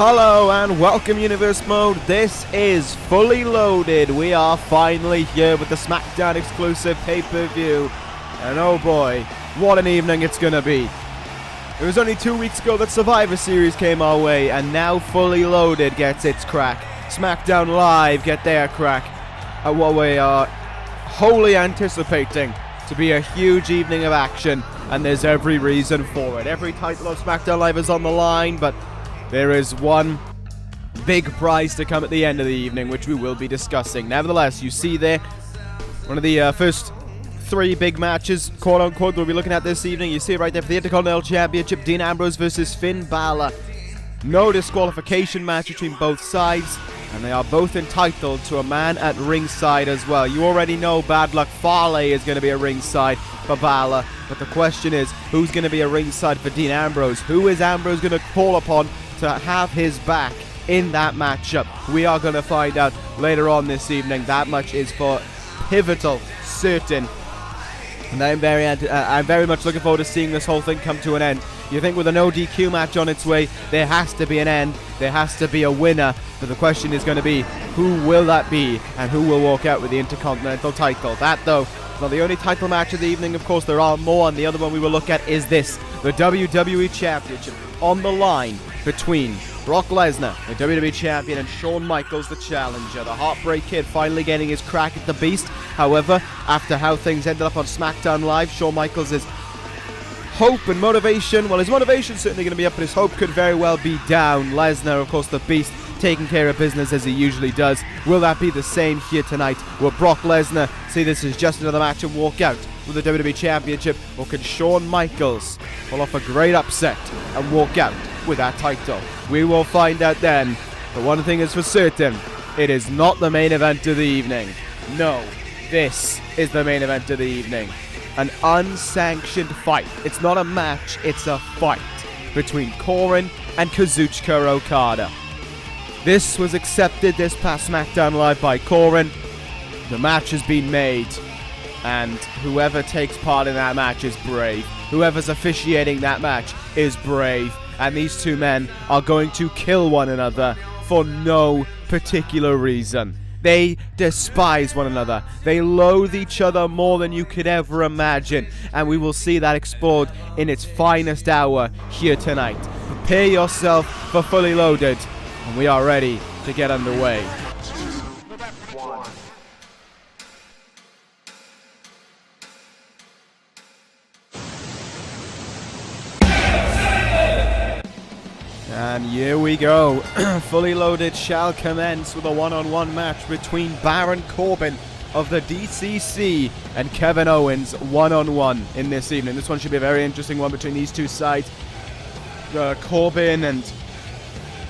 Hello and welcome Universe Mode. This is Fully Loaded. We are finally here with the SmackDown exclusive pay-per-view. And oh boy, what an evening it's gonna be. It was only 2 weeks ago that Survivor Series came our way, and now Fully Loaded gets its crack. SmackDown Live get their crack at what we are wholly anticipating to be a huge evening of action, and there's every reason for it. Every title of SmackDown Live is on the line, but there is one big prize to come at the end of the evening, which we will be discussing. Nevertheless, you see there, one of the first 3 big matches, quote-unquote, we'll be looking at this evening. You see it right there for the Intercontinental Championship, Dean Ambrose versus Finn Bálor. No disqualification match between both sides, and they are both entitled to a man at ringside as well. You already know Bad Luck Fale is going to be a ringside for Bálor, but the question is, who's going to be a ringside for Dean Ambrose? Who is Ambrose going to call upon to have his back in that matchup? We are going to find out later on this evening. That much is for pivotal certain, and I'm very much looking forward to seeing this whole thing come to an end. You think with a no DQ match on its way, there has to be an end, there has to be a winner, but the question is going to be, who will that be, and who will walk out with the Intercontinental title? That, though, is not the only title match of the evening. Of course, there are more, and the other one we will look at is this, the WWE Championship, on the line between Brock Lesnar, the WWE Champion, and Shawn Michaels, the challenger. The Heartbreak Kid finally getting his crack at the Beast. However, after how things ended up on SmackDown Live, Shawn Michaels' hope and motivation, well, his motivation's certainly going to be up, but his hope could very well be down. Lesnar, of course, the Beast, taking care of business as he usually does. Will that be the same here tonight? Will Brock Lesnar see this as just another match and walk out with the WWE Championship, or can Shawn Michaels pull off a great upset and walk out with that title? We will find out then, but one thing is for certain, it is not the main event of the evening. No, this is the main event of the evening. An unsanctioned fight. It's not a match, it's a fight between Coren and Kazuchika Okada. This was accepted this past SmackDown Live by Coren. The match has been made, and whoever takes part in that match is brave. Whoever's officiating that match is brave. And these two men are going to kill one another for no particular reason. They despise one another. They loathe each other more than you could ever imagine. And we will see that explored in its finest hour here tonight. Prepare yourself for Fully Loaded, and we are ready to get underway. And here we go. Fully Loaded shall commence with a one-on-one match between Baron Corbin of the D.C.C. and Kevin Owens one-on-one in this evening. This one should be a very interesting one between these two sides. Corbin and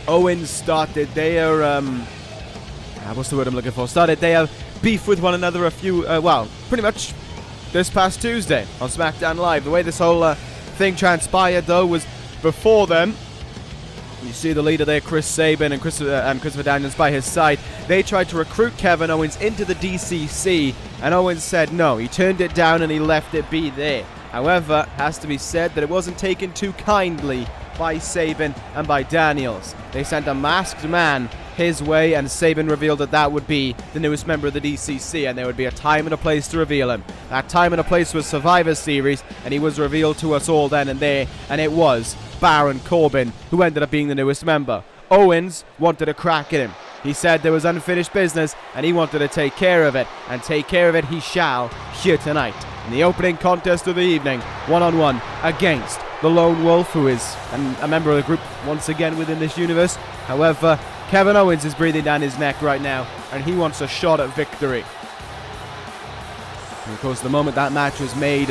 Owens started their what's the word I'm looking for? Started their beef with one another a few, pretty much this past Tuesday on SmackDown Live. The way this whole thing transpired, though, was before then. You see the leader there, Chris Sabin, and Christopher Daniels by his side. They tried to recruit Kevin Owens into the D.C.C, and Owens said no. He turned it down and he left it be there. However, it has to be said that it wasn't taken too kindly by Sabin and by Daniels. They sent a masked man his way, and Sabin revealed that that would be the newest member of the D.C.C, and there would be a time and a place to reveal him. That time and a place was Survivor Series, and he was revealed to us all then and there, and it was Baron Corbin, who ended up being the newest member. Owens wanted a crack at him. He said there was unfinished business, and he wanted to take care of it, and take care of it he shall here tonight. In the opening contest of the evening, one-on-one against the Lone Wolf, who is a member of the group once again within this universe. However, Kevin Owens is breathing down his neck right now, and he wants a shot at victory. And of course, the moment that match was made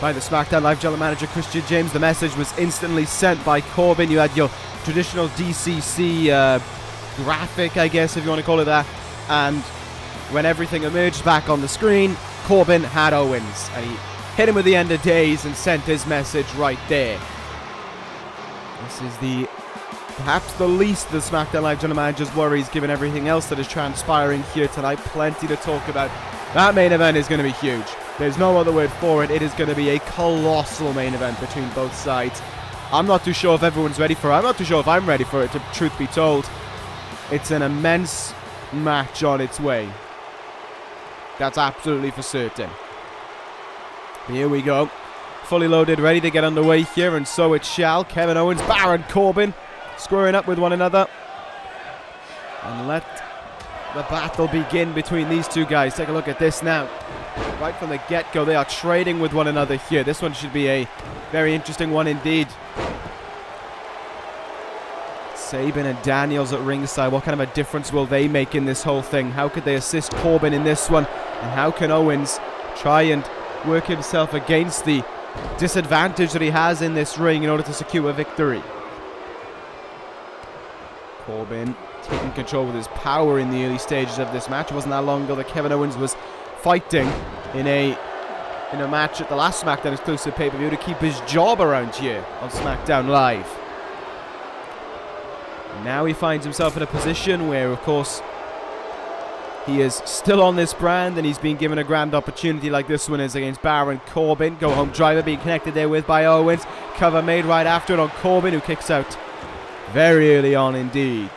by the SmackDown Live General Manager Christian James, the message was instantly sent by Corbin. You had your traditional D.C.C graphic, I guess, if you want to call it that, and when everything emerged back on the screen, Corbin had Owens, and he hit him with the end of days and sent his message right there. This is perhaps the least of the SmackDown Live General Manager's worries, given everything else that is transpiring here tonight. Plenty to talk about. That main event is going to be huge. There's no other word for it. It is going to be a colossal main event between both sides. I'm not too sure if everyone's ready for it. I'm not too sure if I'm ready for it, to truth be told. It's an immense match on its way. That's absolutely for certain. Here we go. Fully loaded, ready to get underway here, and so it shall. Kevin Owens, Baron Corbin squaring up with one another. And let the battle begin between these two guys. Take a look at this now. Right from the get-go, they are trading with one another here. This one should be a very interesting one indeed. Sabin and Daniels at ringside. What kind of a difference will they make in this whole thing? How could they assist Corbin in this one? And how can Owens try and work himself against the disadvantage that he has in this ring in order to secure a victory? Corbin taking control with his power in the early stages of this match. It wasn't that long ago that Kevin Owens was fighting in a match at the last SmackDown exclusive pay-per-view to keep his job around here on SmackDown Live. And now he finds himself in a position where, of course, he is still on this brand and he's been given a grand opportunity like this one is against Baron Corbin. Go-home driver being connected there with by Owens. Cover made right after it on Corbin, who kicks out very early on indeed.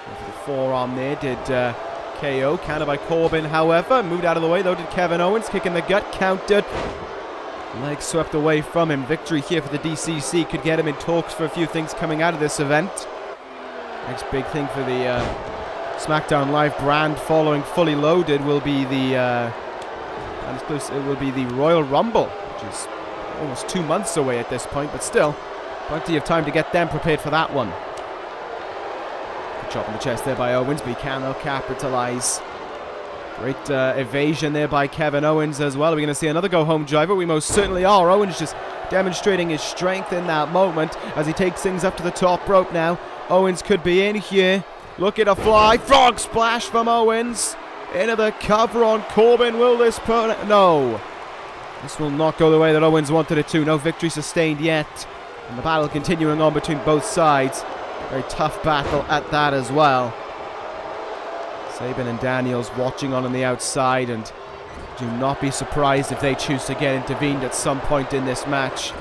The forearm there did KO. Countered by Corbin, however. Moved out of the way, though, did Kevin Owens. Kick in the gut, countered. Leg swept away from him. Victory here for the D.C.C. could get him in talks for a few things coming out of this event. Next big thing for the SmackDown Live brand following Fully Loaded will be the Royal Rumble, which is almost 2 months away at this point, but still plenty of time to get them prepared for that one. Good chop in the chest there by Owens, but he cannot capitalize. Great evasion there by Kevin Owens as well. Are we going to see another go-home driver? We most certainly are. Owens just demonstrating his strength in that moment as he takes things up to the top rope now. Owens could be in here. Look at a fly. Frog splash from Owens. Into the cover on Corbin. Will this put it? No. This will not go the way that Owens wanted it to. No victory sustained yet. And the battle continuing on between both sides. Very tough battle at that as well. Sabin and Daniels watching on the outside, and do not be surprised if they choose to get intervened at some point in this match.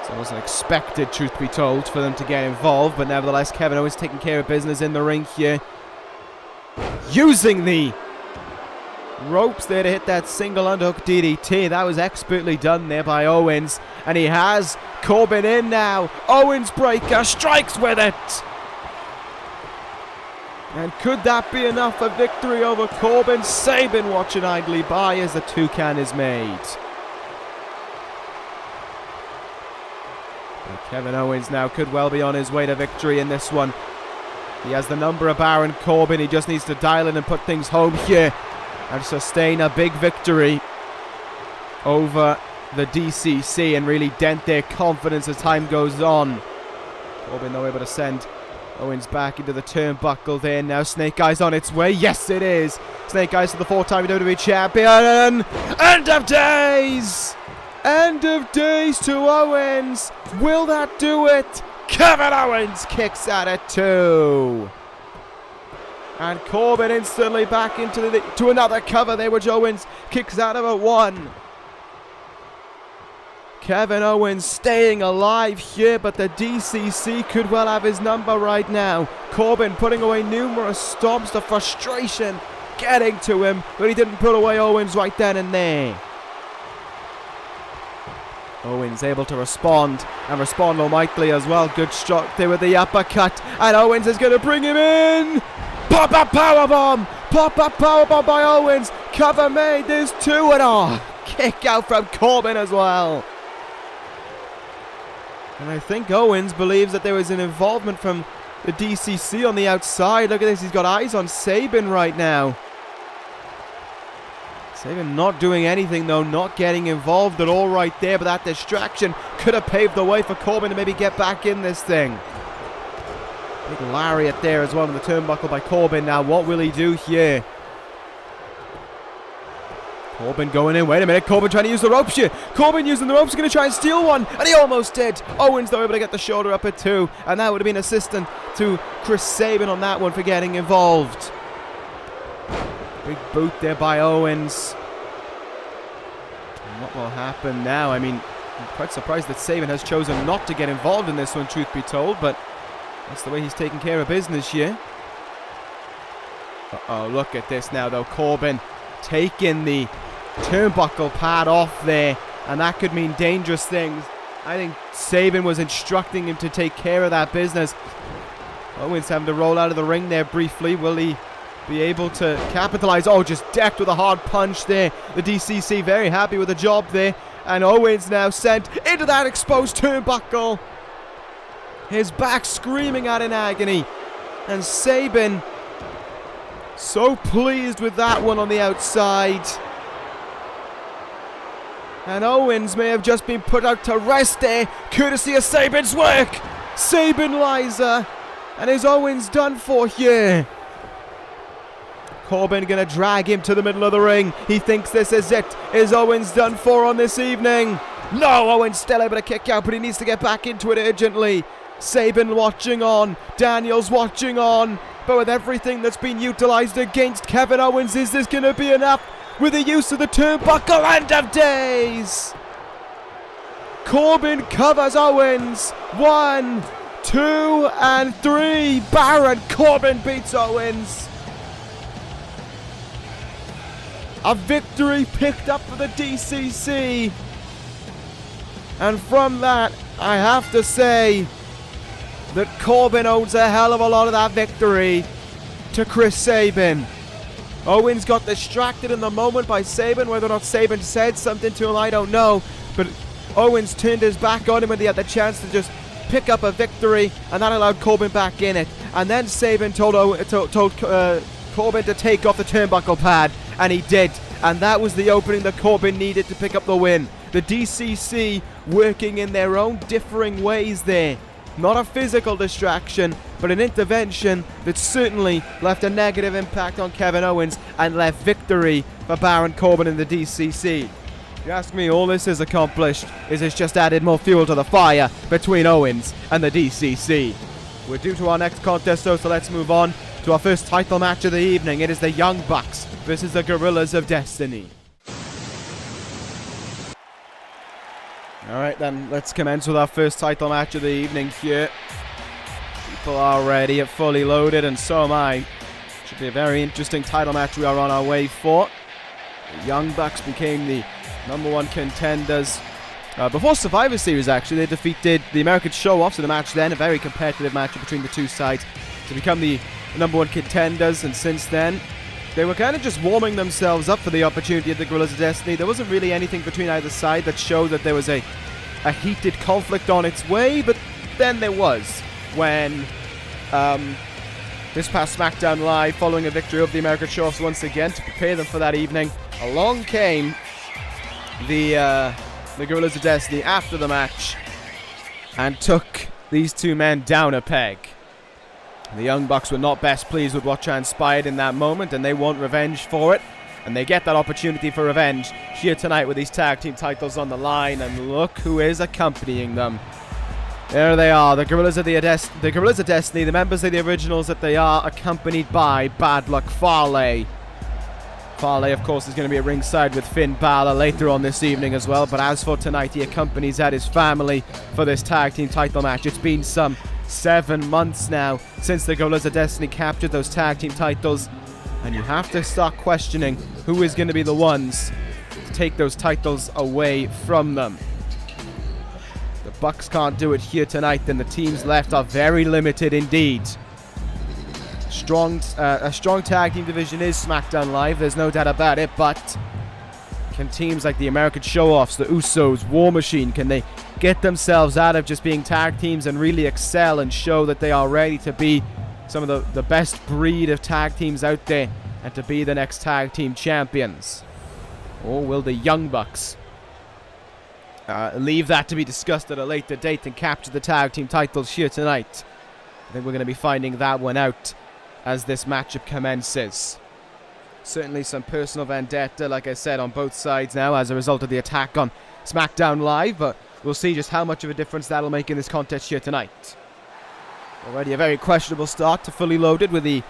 So it wasn't expected, truth be told, for them to get involved, but nevertheless Kevin Owens taking care of business in the ring here. Using the ropes there to hit that single underhook DDT. That was expertly done there by Owens, and he has Corbin in now. Owens breaker, strikes with it. And could that be enough for victory over Corbin? Sabin watching idly by as the toucan is made. But Kevin Owens now could well be on his way to victory in this one. He has the number of Baron Corbin. He just needs to dial in and put things home here and sustain a big victory over the D.C.C. and really dent their confidence as time goes on. Corbin, though, able to send Owens back into the turnbuckle there. Now Snake Eyes on its way. Yes, it is. Snake Eyes to the 4-time WWE Champion. End of days! End of days to Owens. Will that do it? Kevin Owens kicks out at 2. And Corbin instantly back into to another cover there, which Owens kicks out of at 1. Kevin Owens staying alive here, but the D.C.C. could well have his number right now. Corbin putting away numerous stomps, the frustration getting to him, but he didn't put away Owens right then and there. Owens able to respond, and respond almightily as well. Good shot there with the uppercut, and Owens is going to bring him in. Pop-up powerbomb! Pop-up powerbomb by Owens. Cover made, there's 2 and kick out from Corbin as well. And I think Owens believes that there was an involvement from the D.C.C. on the outside. Look at this, he's got eyes on Sabin right now. Sabin not doing anything though, not getting involved at all right there, but that distraction could have paved the way for Corbin to maybe get back in this thing. Big lariat there as well in the turnbuckle by Corbin. Now what will he do here? Corbin going in. Wait a minute. Corbin trying to use the ropes here. Corbin using the ropes. Going to try and steal one. And he almost did. Owens, though, able to get the shoulder up at 2. And that would have been assistant to Chris Sabin on that one for getting involved. Big boot there by Owens. what will happen now? I mean, I'm quite surprised that Saban has chosen not to get involved in this one, truth be told, but that's the way he's taking care of business here. Uh-oh, look at this now, though. Corbin taking the turnbuckle pad off there, and that could mean dangerous things. I think Saban was instructing him to take care of that business. Owens having to roll out of the ring there briefly. Will he be able to capitalize? Oh, just decked with a hard punch there. The D.C.C. very happy with the job there. And Owens now sent into that exposed turnbuckle. His back screaming out in agony. And Saban so pleased with that one on the outside. And Owens may have just been put out to rest there, courtesy of Saban's work. Saban Liza. And is Owens done for here? Corbin going to drag him to the middle of the ring. He thinks this is it. Is Owens done for on this evening? No, Owens still able to kick out, but he needs to get back into it urgently. Saban watching on. Daniels watching on. But with everything that's been utilized against Kevin Owens, is this going to be enough? With the use of the turnbuckle, end of days. Corbin covers Owens. 1, 2, and 3. Baron Corbin beats Owens. A victory picked up for the D.C.C. And from that, I have to say that Corbin owes a hell of a lot of that victory to Chris Saban. Owens got distracted in the moment by Saban. Whether or not Saban said something to him, I don't know. But Owens turned his back on him when he had the chance to just pick up a victory, and that allowed Corbin back in it. And then Saban told Corbin to take off the turnbuckle pad, and he did. And that was the opening that Corbin needed to pick up the win. The D.C.C. working in their own differing ways there. Not a physical distraction, but an intervention that certainly left a negative impact on Kevin Owens and left victory for Baron Corbin and the D.C.C. If you ask me, all this has accomplished is it's just added more fuel to the fire between Owens and the D.C.C. We're due to our next contest though, so let's move on to our first title match of the evening. It is the Young Bucks versus the Guerrillas of Destiny. Alright then, let's commence with our first title match of the evening here. People are ready, fully loaded, and so am I. Should be a very interesting title match we are on our way for. The Young Bucks became the #1 contenders before Survivor Series, actually. They defeated the American Show-Offs in a match then, a very competitive match between the two sides, to become the #1 contenders, and since then they were kind of just warming themselves up for the opportunity at the Guerrillas of Destiny. There wasn't really anything between either side that showed that there was a heated conflict on its way, but then there was when this past SmackDown Live, following a victory over the American Show-Offs once again to prepare them for that evening, along came the Guerrillas of Destiny after the match and took these two men down a peg. The Young Bucks were not best pleased with what transpired in that moment, and they want revenge for it. And they get that opportunity for revenge here tonight with these tag team titles on the line. And look who is accompanying them. There they are, the Guerrillas of Destiny, the members of the Originals that they are, accompanied by Bad Luck Fale. Fale, of course, is going to be at ringside with Finn Bálor later on this evening as well. But as for tonight, he accompanies his family for this tag team title match. It's been some 7 months now since the Guerrillas of Destiny captured those tag team titles, and you have to start questioning who is going to be the ones to take those titles away from them. The Bucks can't do it here tonight, then the teams left are very limited indeed. A strong tag team division is SmackDown Live, there's no doubt about it, but can teams like the American Show-Offs, the Usos, War Machine, can they get themselves out of just being tag teams and really excel and show that they are ready to be some of the best breed of tag teams out there and to be the next tag team champions? Or will the Young Bucks leave that to be discussed at a later date and capture the tag team titles here tonight? I think we're going to be finding that one out as this matchup commences. Certainly some personal vendetta, like I said, on both sides now as a result of the attack on SmackDown Live, but we'll see just how much of a difference that'll make in this contest here tonight. Already a very questionable start to Fully Loaded with the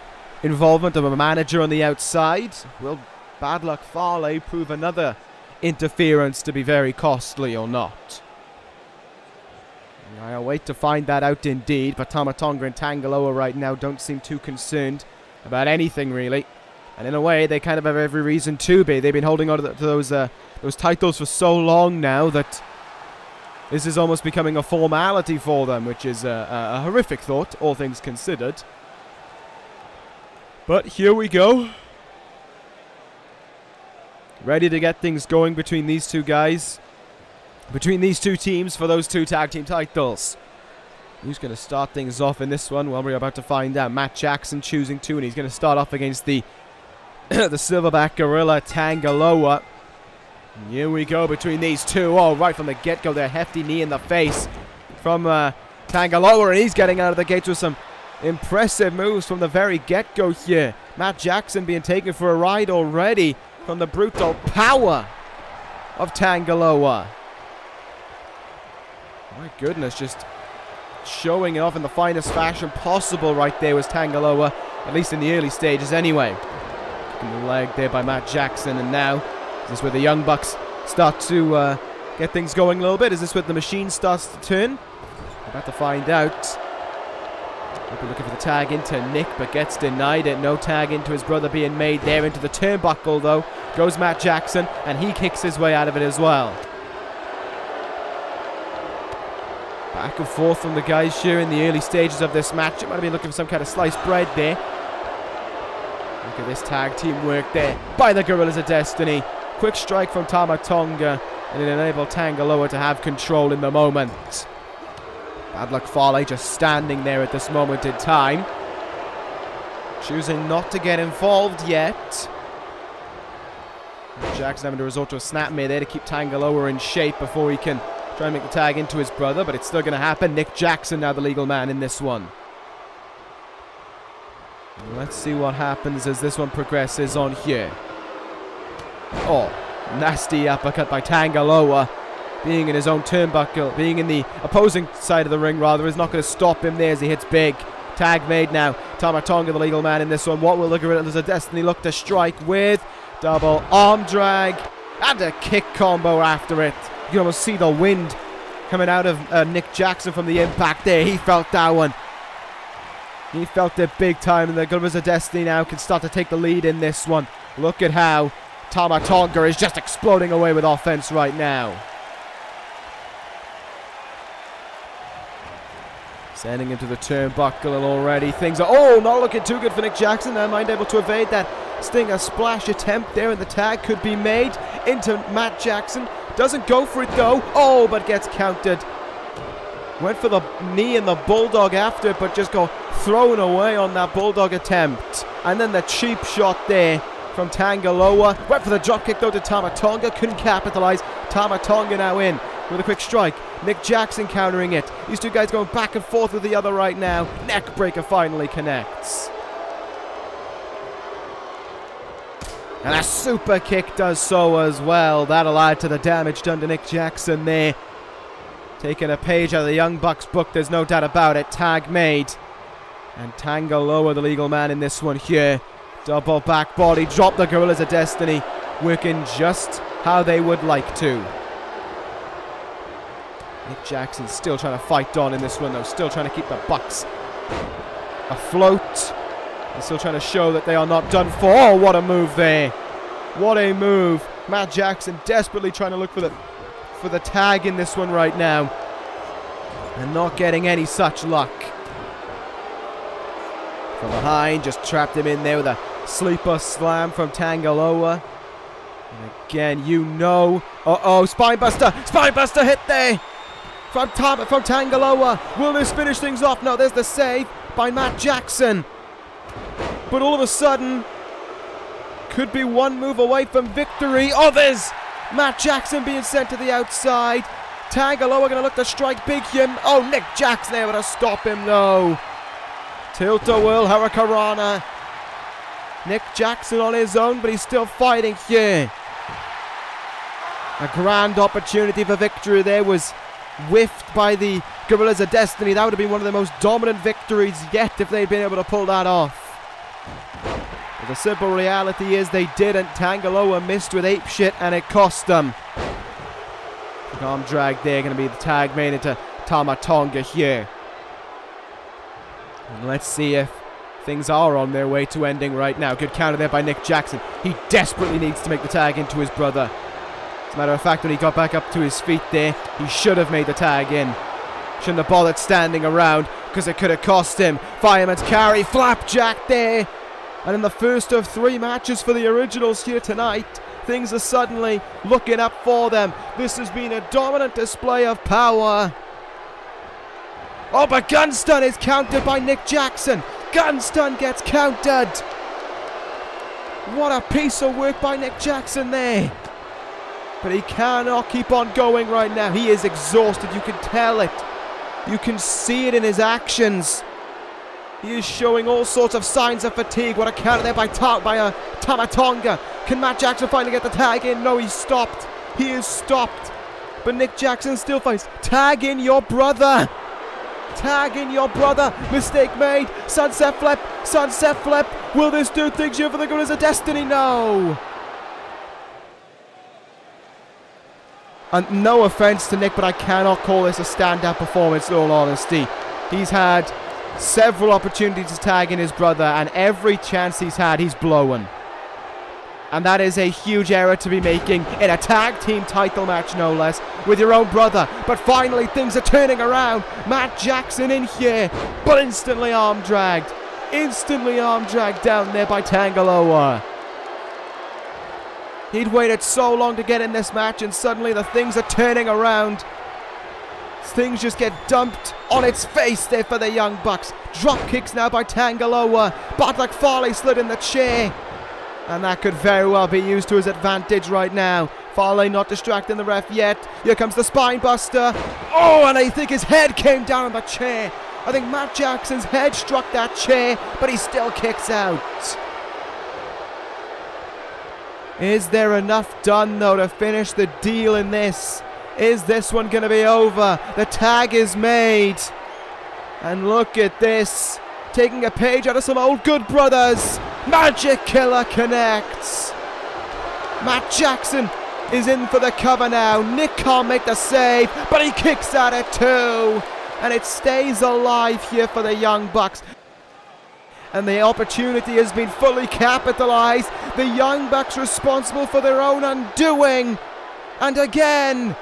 involvement of a manager on the outside. Will Bad Luck Fale prove another interference to be very costly or not. I'll wait to find that out indeed, but Tama Tonga and Tanga Loa right now don't seem too concerned about anything really. And in a way, they kind of have every reason to be. They've been holding on to those titles for so long now that this is almost becoming a formality for them, which is a horrific thought, all things considered. But here we go. Ready to get things going between these two guys. Between these two teams for those two tag team titles. Who's going to start things off in this one? Well, we're about to find out. Matt Jackson choosing to, and he's going to start off against the the Silverback Gorilla, Tanga Loa. Here we go between these two. Oh, right from the get-go, their hefty knee in the face from Tanga Loa, and he's getting out of the gates with some impressive moves from the very get-go here. Matt Jackson being taken for a ride already from the brutal power of Tanga Loa. My goodness, just showing it off in the finest fashion possible right there was Tanga Loa, at least in the early stages anyway. Kicking the leg there by Matt Jackson, and now is this where the Young Bucks start to get things going a little bit? Is this where the machine starts to turn? We're about to find out. We're looking for the tag into Nick, but gets denied it. No tag into his brother being made there. Into the turnbuckle, though, goes Matt Jackson, and he kicks his way out of it as well. Back and forth from the guys here in the early stages of this match. It might have been looking for some kind of sliced bread there. Look at this tag team work there by the Gorillas of Destiny. Quick strike from Tama Tonga, and it enabled Tanga Loa to have control in the moment. Bad Luck Fale just standing there at this moment in time, choosing not to get involved yet. Jackson having to resort to a snapmare there to keep Tanga Loa in shape before he can try and make the tag into his brother, but it's still going to happen. Nick Jackson now the legal man in this one. Let's see what happens as this one progresses on here. Oh, nasty uppercut by Tanga Loa. Being in his own turnbuckle, being in the opposing side of the ring rather, is not going to stop him there as he hits big. Tag made now. Tama Tonga the legal man in this one. What will the Gorillas of Destiny look to strike with? Double arm drag and a kick combo after it. You can almost see the wind coming out of Nick Jackson from the impact there. He felt that one. He felt it big time, and the Gorillas of Destiny now can start to take the lead in this one. Look at how Tama Tonga is just exploding away with offense right now. Sending into the turnbuckle, and already things are, oh, not looking too good for Nick Jackson. Never mind, able to evade that stinger splash attempt there, and the tag could be made into Matt Jackson. Doesn't go for it though. Oh, but gets countered. Went for the knee and the bulldog after it, but just got thrown away on that bulldog attempt. And then the cheap shot there from Tanga Loa. Went for the dropkick though to Tama Tonga. Couldn't capitalize. Tama Tonga now in with a quick strike. Nick Jackson countering it. These two guys going back and forth with the other right now. Neck breaker finally connects. And a super kick does so as well. That'll add to the damage done to Nick Jackson there. Taking a page out of the Young Bucks book, there's no doubt about it. Tag made. And Tanga Loa, the legal man in this one here. Double back body, drop the Gorillas of Destiny. Working just how they would like to. Nick Jackson still trying to fight on in this one though. Still trying to keep the Bucks afloat. And still trying to show that they are not done for. Oh, what a move there. What a move. Matt Jackson desperately trying to look for the tag in this one right now. And not getting any such luck. From behind, just trapped him in there with a sleeper slam from Tanga Loa. And again, you know. Uh-oh, spinebuster. Spinebuster hit there. From Tanga Loa. Will this finish things off? No, there's the save by Matt Jackson. But all of a sudden, could be one move away from victory. Oh, there's Matt Jackson being sent to the outside. Tanga Loa going to look to strike big him. Oh, Nick Jackson able to stop him though. Tilt-a-whirl, Hurricanrana. Nick Jackson on his own, but he's still fighting here. A grand opportunity for victory there was whiffed by the Gorillas of Destiny. That would have been one of the most dominant victories yet if they'd been able to pull that off. But the simple reality is they didn't. Tangaloa missed with ape shit and it cost them. Arm drag there, going to be the tag made into Tama Tonga here. And let's see if things are on their way to ending right now. Good counter there by Nick Jackson. He desperately needs to make the tag into his brother. As a matter of fact, when he got back up to his feet there, he should have made the tag in. Shouldn't have bothered standing around because it could have cost him. Fireman's carry, flapjack there. And in the first of 3 matches for the originals here tonight, things are suddenly looking up for them. This has been a dominant display of power. Oh, but Gunstun is countered by Nick Jackson. Gunstun gets countered. What a piece of work by Nick Jackson there. But he cannot keep on going right now. He is exhausted. You can tell it. You can see it in his actions. He is showing all sorts of signs of fatigue. What a counter there by Tama Tonga. Can Matt Jackson finally get the tag in? No, he's stopped. He is stopped. But Nick Jackson still fights. Tag in your brother. Tag in your brother. Mistake made. Sunset flip. Sunset flip. Will this do things here for the Gorillas of Destiny? No. And no offense to Nick, but I cannot call this a stand-up performance in all honesty. He's had several opportunities to tag in his brother, and every chance he's had, he's blown. And that is a huge error to be making in a tag team title match, no less, with your own brother. But finally, things are turning around. Matt Jackson in here, but instantly arm dragged. Instantly arm dragged down there by Tangaloa. He'd waited so long to get in this match, and suddenly the things are turning around. Things just get dumped on its face there for the Young Bucks. Drop kicks now by Tangaloa. But like Fale slid in the chair. And that could very well be used to his advantage right now. Fale not distracting the ref yet. Here comes the spine buster. Oh, and I think his head came down on the chair. I think Matt Jackson's head struck that chair, but he still kicks out. Is there enough done, though, to finish the deal in this? Is this one going to be over? The tag is made. And look at this. Taking a page out of some old Good Brothers. Magic Killer connects. Matt Jackson is in for the cover now. Nick can't make the save, but he kicks at it too. And it stays alive here for the Young Bucks. And the opportunity has been fully capitalized. The Young Bucks responsible for their own undoing. And again,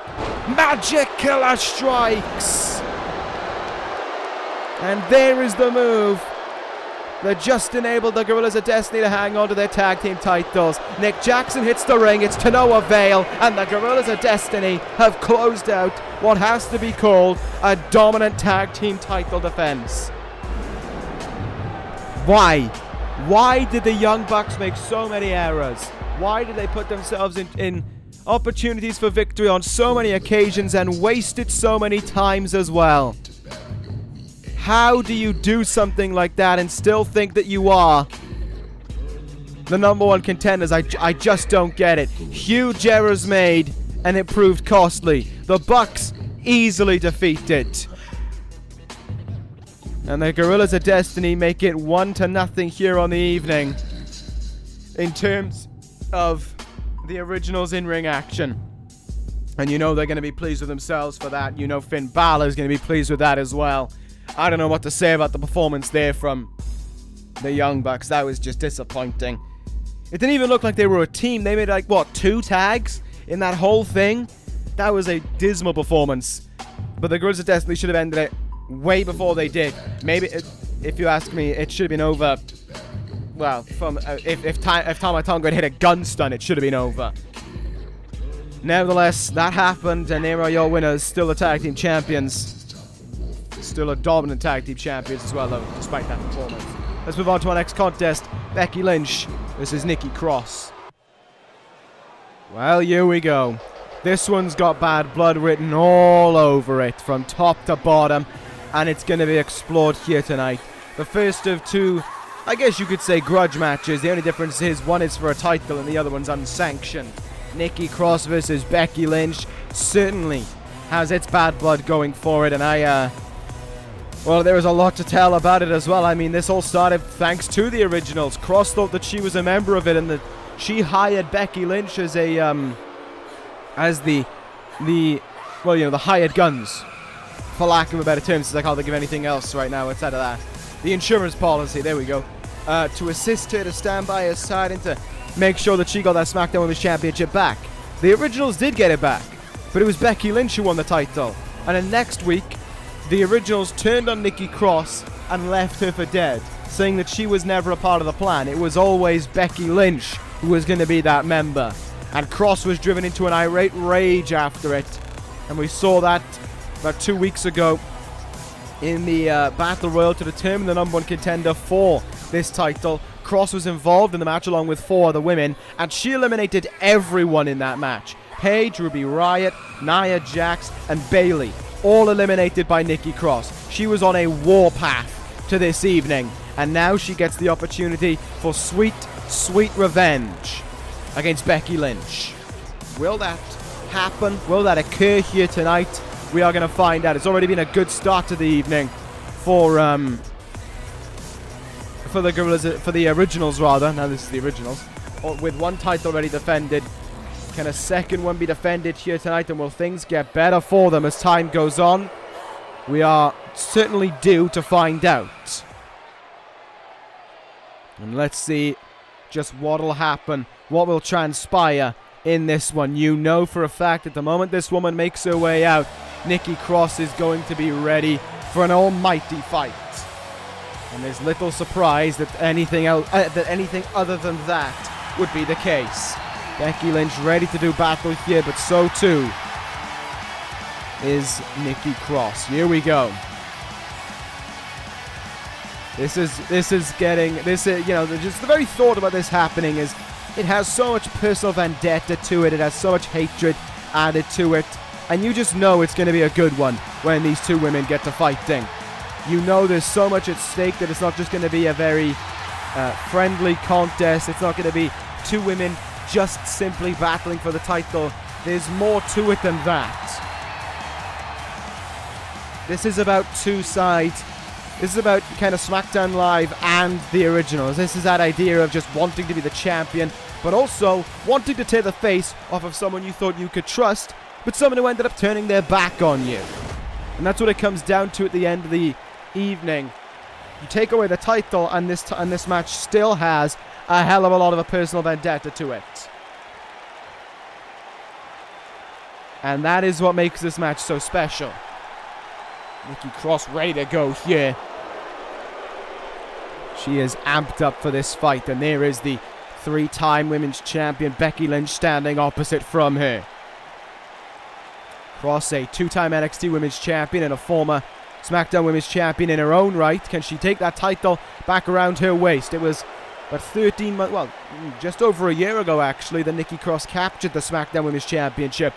Magic Killer strikes. And there is the move that just enabled the Gorillas of Destiny to hang on to their tag team titles. Nick Jackson hits the ring, it's to no avail, and the Gorillas of Destiny have closed out what has to be called a dominant tag team title defense. Why? Why did the Young Bucks make so many errors? Why did they put themselves in opportunities for victory on so many occasions and wasted so many times as well? How do you do something like that and still think that you are the #1 contenders? I just don't get it. Huge errors made, and it proved costly. The Bucks easily defeated. And the Gorillas of Destiny make it 1-0 here on the evening in terms of the originals in-ring action. And you know they're going to be pleased with themselves for that. You know Finn Bálor is going to be pleased with that as well. I don't know what to say about the performance there from the Young Bucks. That was just disappointing. It didn't even look like they were a team. They made like, what, 2 tags in that whole thing? That was a dismal performance. But the Gorillas of Destiny should have ended it way before they did. Maybe, if you ask me, it should have been over. Well, from if Tama Tonga had hit a gun stun, it should have been over. Nevertheless, that happened, and there are your winners. Still the tag team champions. Still a dominant tag team champions as well, though, despite that performance. Let's move on to our next contest. Becky Lynch versus Nikki Cross. Well, here we go. This one's got bad blood written all over it, from top to bottom, and it's going to be explored here tonight. The first of 2, I guess you could say, grudge matches. The only difference is one is for a title and the other one's unsanctioned. Nikki Cross versus Becky Lynch certainly has its bad blood going for it, and Well, there is a lot to tell about it as well. I mean, this all started thanks to the Originals. Cross thought that she was a member of it and that she hired Becky Lynch as a, the hired guns, for lack of a better term, since I can't think of anything else right now outside of that. The insurance policy, there we go. To assist her, to stand by her side, and to make sure that she got that SmackDown Women's Championship back. The Originals did get it back, but it was Becky Lynch who won the title. And then next week, the Originals turned on Nikki Cross and left her for dead, saying that she was never a part of the plan. It was always Becky Lynch who was going to be that member. And Cross was driven into an irate rage after it. And we saw that about 2 weeks ago in the Battle Royal to determine the number one contender for this title. Cross was involved in the match along with 4 other women, and she eliminated everyone in that match. Paige, Ruby Riott, Nia Jax, and Bayley, all eliminated by Nikki Cross. She was on a warpath to this evening, and now she gets the opportunity for sweet, sweet revenge against Becky Lynch. Will that happen? Will that occur here tonight? We are going to find out. It's already been a good start to the evening for the Gorillas, for the Originals rather. Now this is the Originals, with one title already defended. Can a second one be defended here tonight, and will things get better for them as time goes on? We are certainly due to find out. And let's see just what will happen, what will transpire in this one. You know for a fact that the moment this woman makes her way out, Nikki Cross is going to be ready for an almighty fight. And there's little surprise that anything else, anything other than that would be the case. Becky Lynch ready to do battle here, but so too is Nikki Cross. Here we go. This is just the very thought about this happening is it has so much personal vendetta to it. It has so much hatred added to it, and you just know it's going to be a good one when these two women get to fighting. You know there's so much at stake that it's not just going to be a very friendly contest. It's not going to be two women just simply battling for the title. There's more to it than that. This is about two sides. This is about kind of SmackDown Live and the Originals. This is that idea of just wanting to be the champion, but also wanting to tear the face off of someone you thought you could trust, but someone who ended up turning their back on you. And that's what it comes down to at the end of the evening. You take away the title, and this match still has a hell of a lot of a personal vendetta to it. And that is what makes this match so special. Nikki Cross ready to go here. She is amped up for this fight, and there is the 3-time women's champion Becky Lynch standing opposite from her. Cross, a 2-time NXT women's champion and a former SmackDown women's champion in her own right. Can she take that title back around her waist? It was about 13 months, well, just over a year ago actually, that Nikki Cross captured the SmackDown women's championship.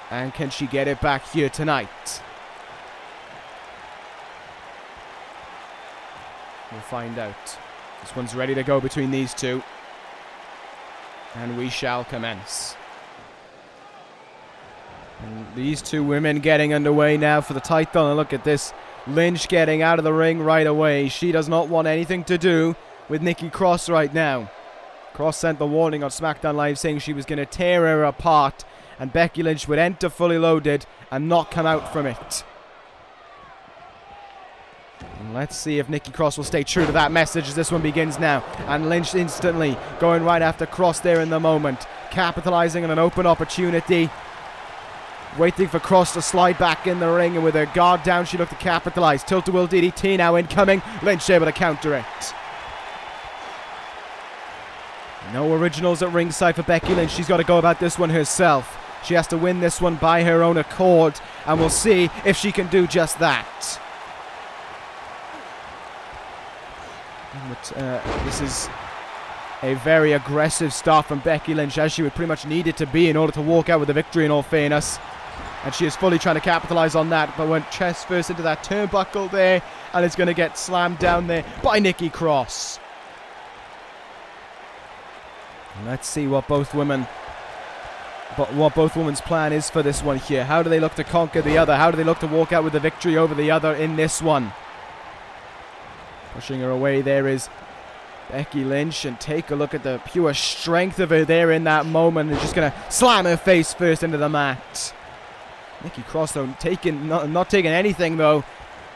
And can she get it back here tonight? We'll find out. This one's ready to go between these two. And we shall commence. And these two women getting underway now for the title. And look at this. Lynch getting out of the ring right away. She does not want anything to do with Nikki Cross right now. Cross sent the warning on SmackDown Live saying she was going to tear her apart, and Becky Lynch would enter fully loaded and not come out from it. And let's see if Nikki Cross will stay true to that message as this one begins now. And Lynch instantly going right after Cross there in the moment, capitalizing on an open opportunity. Waiting for Cross to slide back in the ring, and with her guard down, she looked to capitalize. Tilt-a-whirl DDT now incoming. Lynch able to counter it. No Originals at ringside for Becky Lynch. She's got to go about this one herself. She has to win this one by her own accord, and we'll see if she can do just that. But, this is a very aggressive start from Becky Lynch, as she would pretty much need it to be in order to walk out with a victory, in all fairness. And she is fully trying to capitalize on that, but went chest first into that turnbuckle there, and is going to get slammed down there by Nikki Cross. And let's see what both women but what both women's plan is for this one here. How do they look to conquer the other? How do they look to walk out with the victory over the other in this one? Pushing her away there is Becky Lynch, and take a look at the pure strength of her there in that moment. And just going to slam her face first into the mat. Nikki Cross, though, not taking anything, though.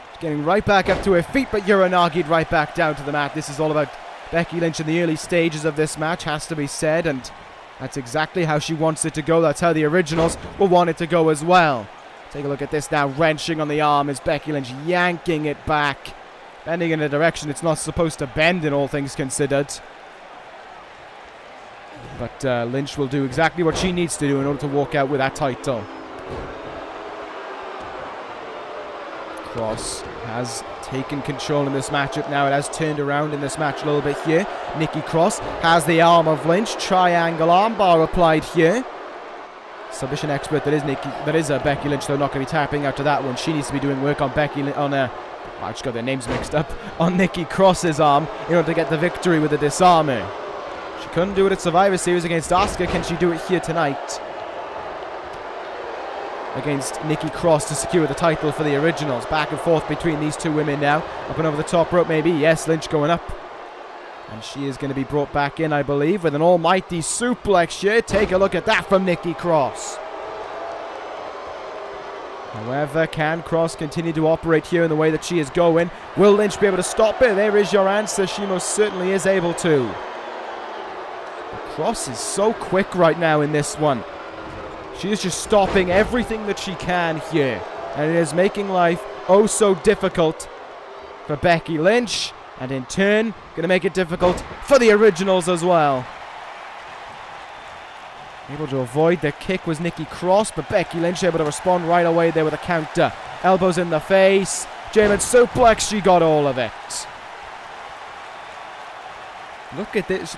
Just getting right back up to her feet, but Uranagi'd right back down to the mat. This is all about Becky Lynch in the early stages of this match, has to be said, and that's exactly how she wants it to go. That's how the originals will want it to go as well. Take a look at this now, wrenching on the arm as Becky Lynch yanking it back. Bending in a direction it's not supposed to bend, in all things considered. But Lynch will do exactly what she needs to do in order to walk out with that title. Cross has taken control in this matchup now. It has turned around in this match a little bit here. Nikki Cross has the arm of Lynch. Triangle armbar applied here. Submission expert that is Becky Lynch, though, not going to be tapping out to that one. She needs to be doing work on I just got their names mixed up. On Nikki Cross's arm in order to get the victory with the disarmer. She couldn't do it at Survivor Series against Asuka. Can she do it here tonight against Nikki Cross to secure the title for the originals? Back and forth between these two women now. Up and over the top rope maybe. Yes, Lynch going up. And she is going to be brought back in, I believe, with an almighty suplex here. Take a look at that from Nikki Cross. However, can Cross continue to operate here in the way that she is going? Will Lynch be able to stop her? There is your answer. She most certainly is able to. Cross is so quick right now in this one. She is just stopping everything that she can here. And it is making life oh so difficult for Becky Lynch. And in turn, going to make it difficult for the originals as well. Able to avoid the kick was Nikki Cross, but Becky Lynch able to respond right away there with a counter. Elbows in the face. German suplex, she got all of it. Look at this.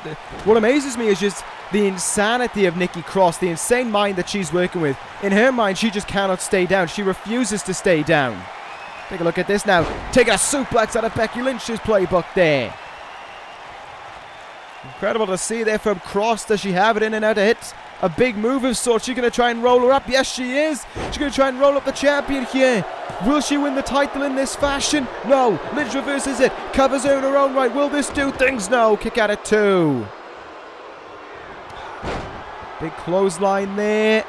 What amazes me is just the insanity of Nikki Cross, the insane mind that she's working with. In her mind, she just cannot stay down. She refuses to stay down. Take a look at this now. Taking a suplex out of Becky Lynch's playbook there. Incredible to see there from Cross. Does she have it in and out of hits? A big move of sorts. She's going to try and roll her up. Yes, she is. She's going to try and roll up the champion here. Will she win the title in this fashion? No. Lynch reverses it. Covers her in her own right. Will this do things? No. Kick out at 2. Big clothesline there.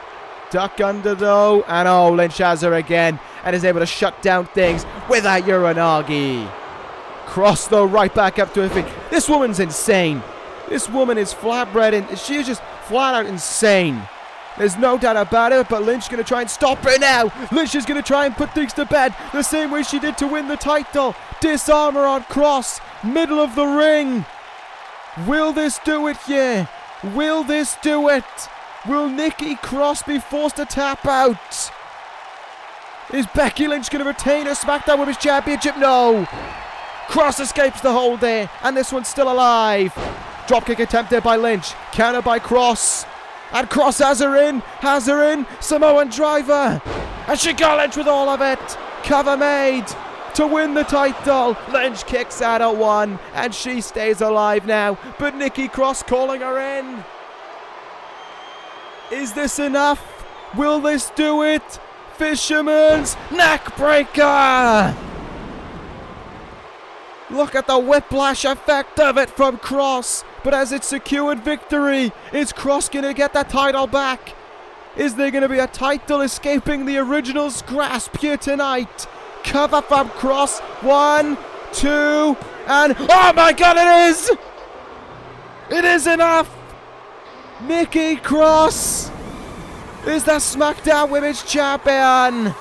Duck under though. And oh, Lynch has her again. And is able to shut down things with that Uranagi. Cross though right back up to her feet. This woman's insane. This woman is flatbread and she is just flat out insane. There's no doubt about it, but Lynch is going to try and stop her now. Lynch is going to try and put things to bed the same way she did to win the title. Disarm her on Cross. Middle of the ring. Will this do it here? Will this do it? Will Nikki Cross be forced to tap out? Is Becky Lynch going to retain her SmackDown Women's Championship? No. Cross escapes the hold there, and this one's still alive. Dropkick attempt there by Lynch. Counter by Cross. And Cross has her in. Samoan driver. And she got Lynch with all of it. Cover made to win the title. Lynch kicks out at 1, and she stays alive now. But Nikki Cross calling her in. Is this enough? Will this do it? Fisherman's neck breaker. Look at the whiplash effect of it from Cross. But as it's secured victory, is Cross going to get that title back? Is there going to be a title escaping the original's grasp here tonight? Cover from Cross. 1, 2, and oh my God, it is! It is enough! Nikki Cross is the SmackDown Women's Champion!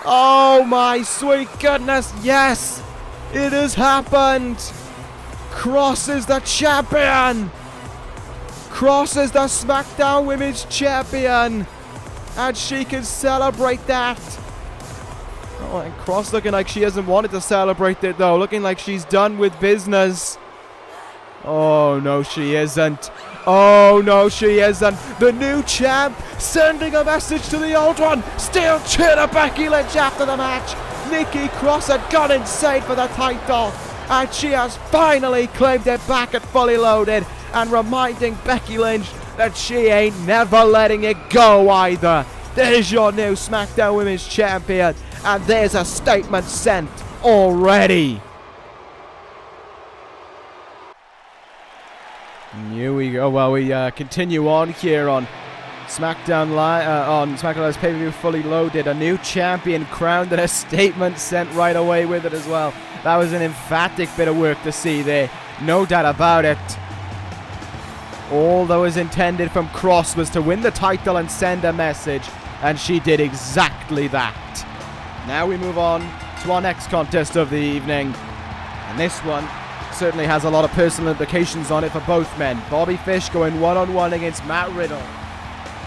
Oh my sweet goodness, yes! It has happened! Cross is the champion! Cross is the SmackDown Women's Champion! And she can celebrate that! Oh, and Cross looking like she hasn't wanted to celebrate it though. Looking like she's done with business. Oh no, she isn't. Oh no, she isn't. The new champ sending a message to the old one. Still cheer to Becky Lynch after the match. Nikki Cross had gone insane for the title, and she has finally claimed it back at Fully Loaded, and reminding Becky Lynch that she ain't never letting it go either. There's your new SmackDown Women's Champion, and there's a statement sent already. And here we go. Well, we continue on here on SmackDown Live, on SmackDown Live's pay-per-view Fully Loaded. A new champion crowned and a statement sent right away with it as well. That was an emphatic bit of work to see there. No doubt about it. All that was intended from Cross was to win the title and send a message, and she did exactly that. Now we move on to our next contest of the evening, and this one certainly has a lot of personal implications on it for both men. Bobby Fish going one-on-one against Matt Riddle.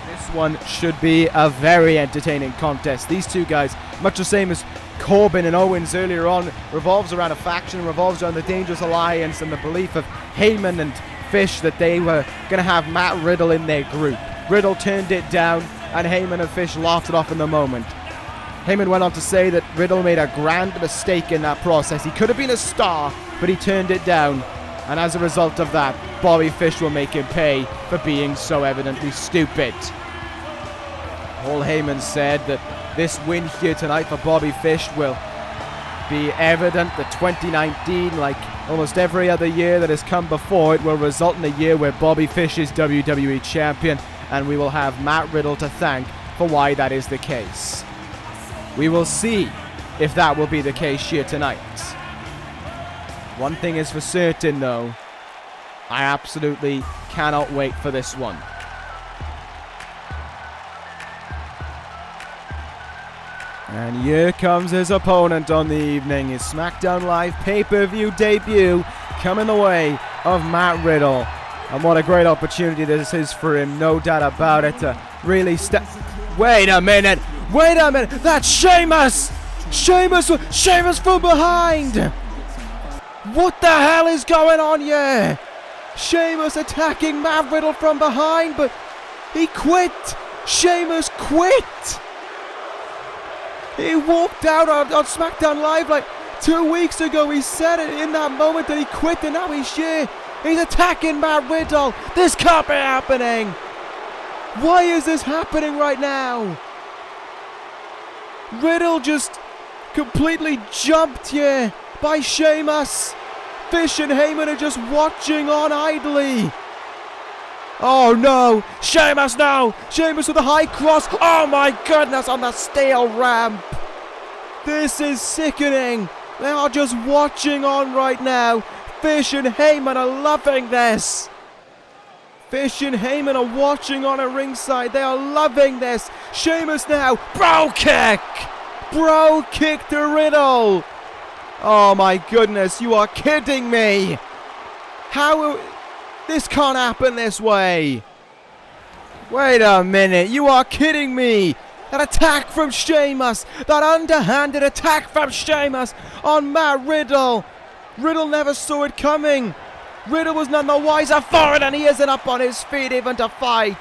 This one should be a very entertaining contest. These two guys, much the same as Corbin and Owens earlier on, revolves around a faction, revolves around the Dangerous Alliance and the belief of Heyman and Fish that they were going to have Matt Riddle in their group. Riddle turned it down, and Heyman and Fish laughed it off in the moment. Heyman went on to say that Riddle made a grand mistake in that process. He could have been a star, but he turned it down. And as a result of that, Bobby Fish will make him pay for being so evidently stupid. Paul Heyman said that this win here tonight for Bobby Fish will be evident that 2019, like almost every other year that has come before it, will result in a year where Bobby Fish is WWE Champion, and we will have Matt Riddle to thank for why that is the case. We will see if that will be the case here tonight. One thing is for certain, though. I absolutely cannot wait for this one. And here comes his opponent on the evening. His SmackDown Live pay-per-view debut coming the way of Matt Riddle. And what a great opportunity this is for him, no doubt about it, to really step... Wait a minute! Wait a minute! That's Sheamus! Sheamus from behind! What the hell is going on here? Sheamus attacking Matt Riddle from behind, but he quit! Sheamus quit! He walked out on SmackDown Live like 2 weeks ago. He said it in that moment that he quit, and now he's here. He's attacking Matt Riddle. This can't be happening. Why is this happening right now? Riddle just completely jumped here by Sheamus. Fish and Heyman are just watching on idly. Oh no, Sheamus now! Sheamus with a high cross. Oh my goodness, on the steel ramp. This is sickening. They are just watching on right now. Fish and Heyman are loving this. Fish and Heyman are watching on at ringside. They are loving this. Sheamus now. Bro kick! Bro kick to Riddle. Oh my goodness, you are kidding me. How... This can't happen this way. Wait a minute, you are kidding me. That attack from Sheamus. That underhanded attack from Sheamus on Matt Riddle. Riddle never saw it coming. Riddle was none the wiser for it, and he isn't up on his feet even to fight.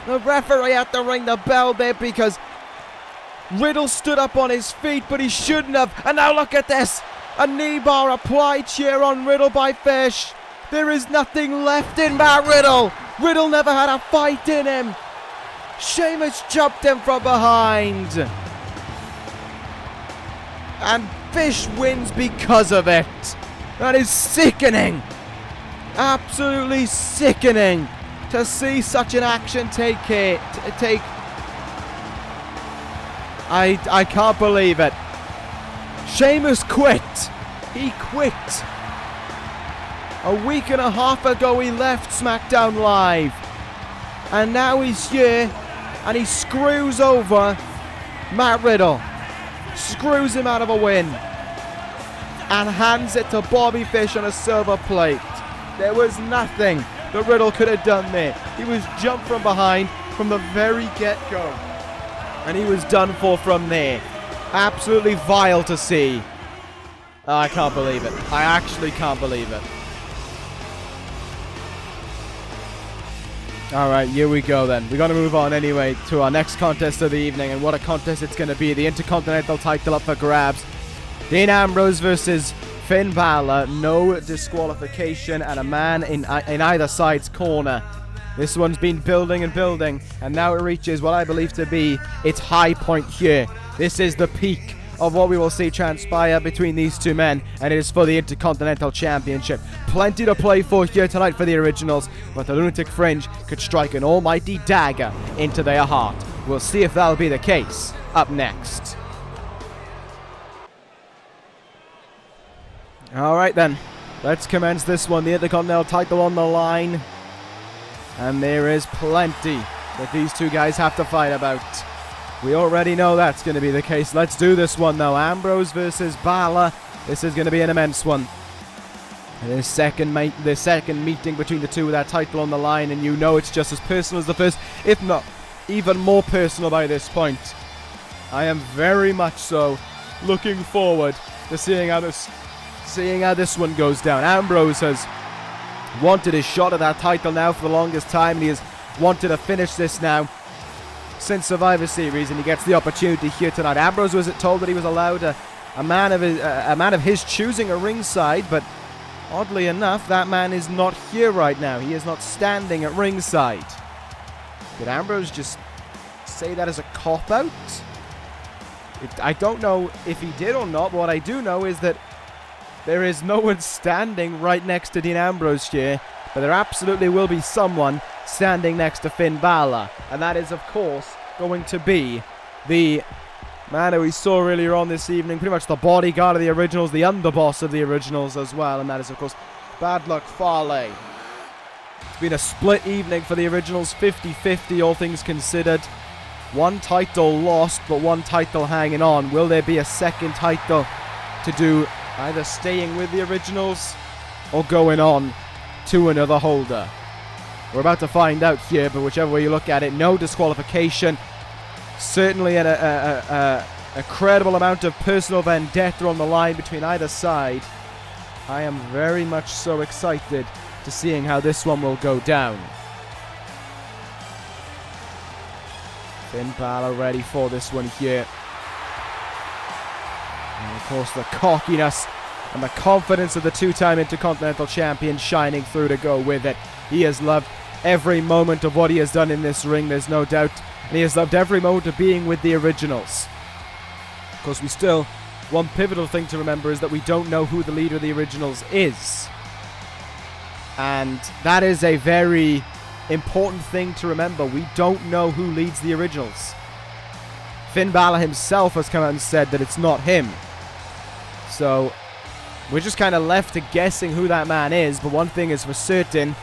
The referee had to ring the bell there because Riddle stood up on his feet, but he shouldn't have. And now look at this. A knee bar applied here on Riddle by Fish. There is nothing left in Matt Riddle. Riddle never had a fight in him. Sheamus jumped him from behind. And Fish wins because of it. That is sickening. Absolutely sickening to see such an action take. I can't believe it. Sheamus quit. He quit. A week and a half ago he left SmackDown Live. And now he's here and he screws over Matt Riddle. Screws him out of a win. And hands it to Bobby Fish on a silver plate. There was nothing that Riddle could have done there. He was jumped from behind from the very get-go. And he was done for from there. Absolutely vile to see. I can't believe it. I actually can't believe it. Alright, here we go then. We're going to move on anyway to our next contest of the evening. And what a contest it's going to be. The Intercontinental title up for grabs. Dean Ambrose versus Finn Bálor. No disqualification and a man in either side's corner. This one's been building and building, and now it reaches what I believe to be its high point here. This is the peak of what we will see transpire between these two men, and it is for the Intercontinental Championship. Plenty to play for here tonight for the originals, but the Lunatic Fringe could strike an almighty dagger into their heart. We'll see if that'll be the case up next. Alright then, let's commence this one. The Intercontinental title on the line, and there is plenty that these two guys have to fight about. We already know that's going to be the case. Let's do this one, though. Ambrose versus Bálor. This is going to be an immense one. The second meeting between the two with that title on the line, and you know it's just as personal as the first, if not even more personal by this point. I am very much so looking forward to seeing how this one goes down. Ambrose has wanted his shot at that title now for the longest time, and he has wanted to finish this now since Survivor Series, and he gets the opportunity here tonight. Ambrose was told that he was allowed a man of his choosing at ringside, but oddly enough, that man is not here right now. He is not standing at ringside. Did Ambrose just say that as a cop-out? I don't know if he did or not, but what I do know is that there is no one standing right next to Dean Ambrose here, but there absolutely will be someone standing next to Finn Bálor, and that is, of course, going to be the man who we saw earlier on this evening, pretty much the bodyguard of the originals, the underboss of the originals as well, and that is, of course, Bad Luck Fale. It's been a split evening for the originals, 50-50, all things considered. One title lost, but one title hanging on. Will there be a second title to do, either staying with the originals or going on to another holder? We're about to find out here, but whichever way you look at it, no disqualification. Certainly a credible amount of personal vendetta on the line between either side. I am very much so excited to seeing how this one will go down. Finn Bálor ready for this one here. And of course the cockiness and the confidence of the two-time Intercontinental Champion shining through to go with it. He has loved every moment of what he has done in this ring, there's no doubt. And he has loved every moment of being with the originals. Of course, we still, one pivotal thing to remember is that we don't know who the leader of the originals is. And that is a very important thing to remember. We don't know who leads the originals. Finn Bálor himself has come out and said that it's not him. So we're just kind of left to guessing who that man is. But one thing is for certain,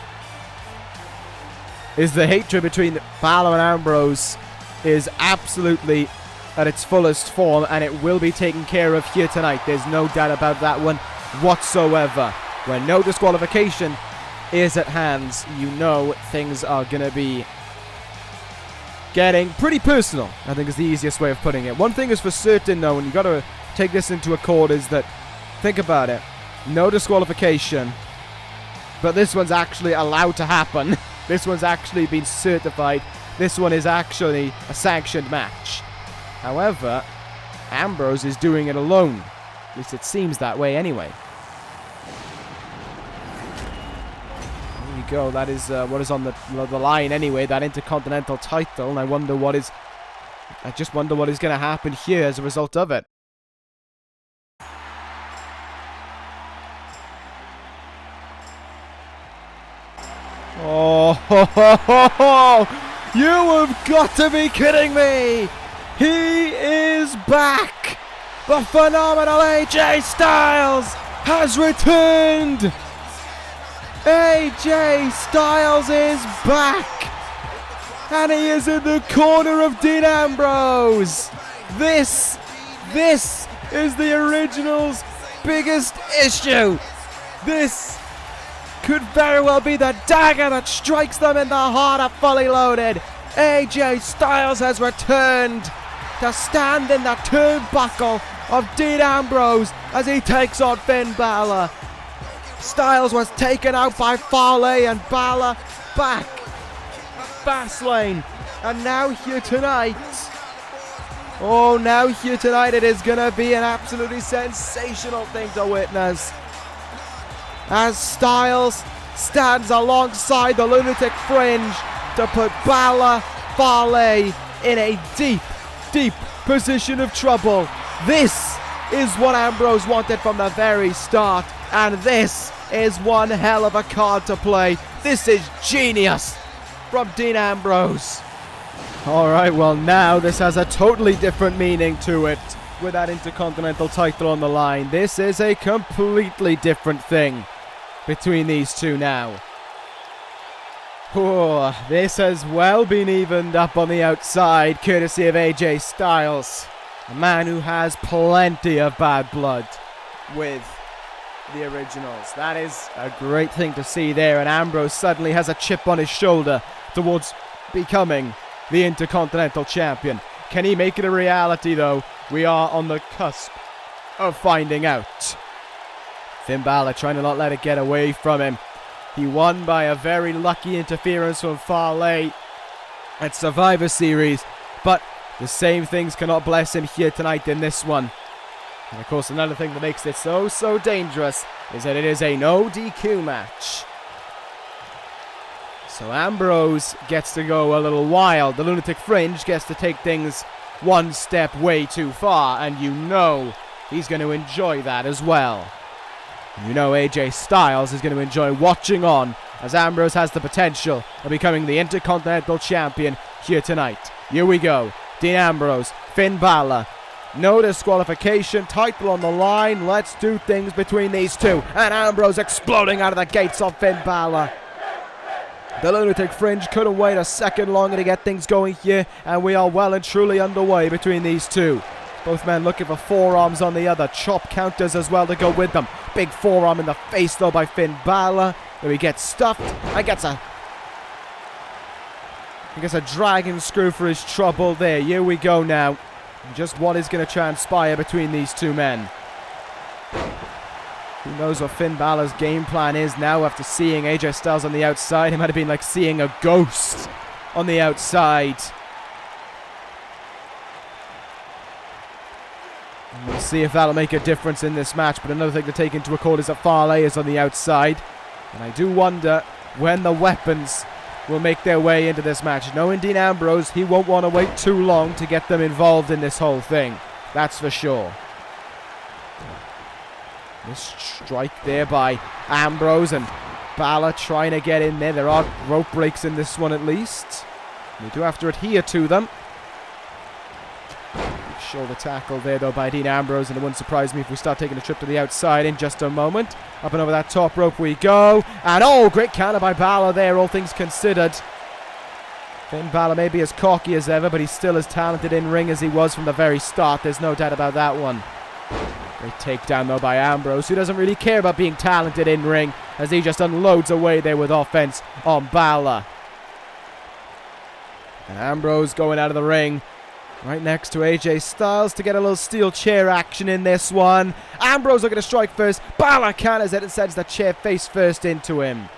is the hatred between Bálor and Ambrose is absolutely at its fullest form, and it will be taken care of here tonight. There's no doubt about that one whatsoever. When no disqualification is at hand, you know things are going to be getting pretty personal, I think is the easiest way of putting it. One thing is for certain, though, and you've got to take this into accord, is that, think about it, no disqualification, but this one's actually allowed to happen. This one's actually been certified. This one is actually a sanctioned match. However, Ambrose is doing it alone. At least it seems that way anyway. There you go. That is what is on the line anyway, that Intercontinental title. And I just wonder what is going to happen here as a result of it. Oh, ho, ho, ho, ho. You have got to be kidding me! He is back! The phenomenal AJ Styles has returned! AJ Styles is back! And he is in the corner of Dean Ambrose! This is the original's biggest issue! This could very well be the dagger that strikes them in the heart of Fully Loaded. AJ Styles has returned to stand in the turnbuckle of Dean Ambrose as he takes on Finn Bálor. Styles was taken out by Fale, and Bálor back at Fastlane. And now here tonight, it is going to be an absolutely sensational thing to witness, as Styles stands alongside the Lunatic Fringe to put Bálor, Fale in a deep position of trouble. This is what Ambrose wanted from the very start, and this is one hell of a card to play. This is genius from Dean Ambrose. Alright, well now this has a totally different meaning to it with that Intercontinental title on the line. This is a completely different thing between these two now. Oh, this has well been evened up on the outside, courtesy of AJ Styles. A man who has plenty of bad blood with the originals. That is a great thing to see there, and Ambrose suddenly has a chip on his shoulder towards becoming the Intercontinental Champion. Can he make it a reality though? We are on the cusp of finding out. Finn Bálor trying to not let it get away from him. He won by a very lucky interference from Fale at Survivor Series, but the same things cannot bless him here tonight in this one. And of course, another thing that makes this so dangerous is that it is a no DQ match. So Ambrose gets to go a little wild. The Lunatic Fringe gets to take things one step way too far, and you know he's going to enjoy that as well. You know AJ Styles is going to enjoy watching on as Ambrose has the potential of becoming the Intercontinental Champion here tonight. Here we go. Dean Ambrose, Finn Bálor. No disqualification, title on the line. Let's do things between these two. And Ambrose exploding out of the gates of Finn Bálor. The Lunatic Fringe couldn't wait a second longer to get things going here, and we are well and truly underway between these two. Both men looking for forearms on the other. Chop counters as well to go with them. Big forearm in the face though by Finn Bálor. There he gets stuffed and gets a dragon screw for his trouble there. Here we go now. Just what is going to transpire between these two men. Who knows what Finn Balor's game plan is now after seeing AJ Styles on the outside. It might have been like seeing a ghost on the outside. We'll see if that'll make a difference in this match, but another thing to take into account is that Fale is on the outside. And I do wonder when the weapons will make their way into this match. Knowing Dean Ambrose, he won't want to wait too long to get them involved in this whole thing. That's for sure. This strike there by Ambrose, and Bálor trying to get in there. There are rope breaks in this one at least. We do have to adhere to them. Shoulder tackle there though by Dean Ambrose, and it wouldn't surprise me if we start taking a trip to the outside in just a moment. Up and over that top rope we go, and oh, great counter by Bálor there, all things considered. Finn Bálor may be as cocky as ever, but he's still as talented in ring as he was from the very start. There's no doubt about that one. Great takedown though by Ambrose, who doesn't really care about being talented in ring, as he just unloads away there with offense on Bálor. And Ambrose going out of the ring right next to AJ Styles to get a little steel chair action in this one. Ambrose looking to strike first. Bálor counters it and sends the chair face first into him.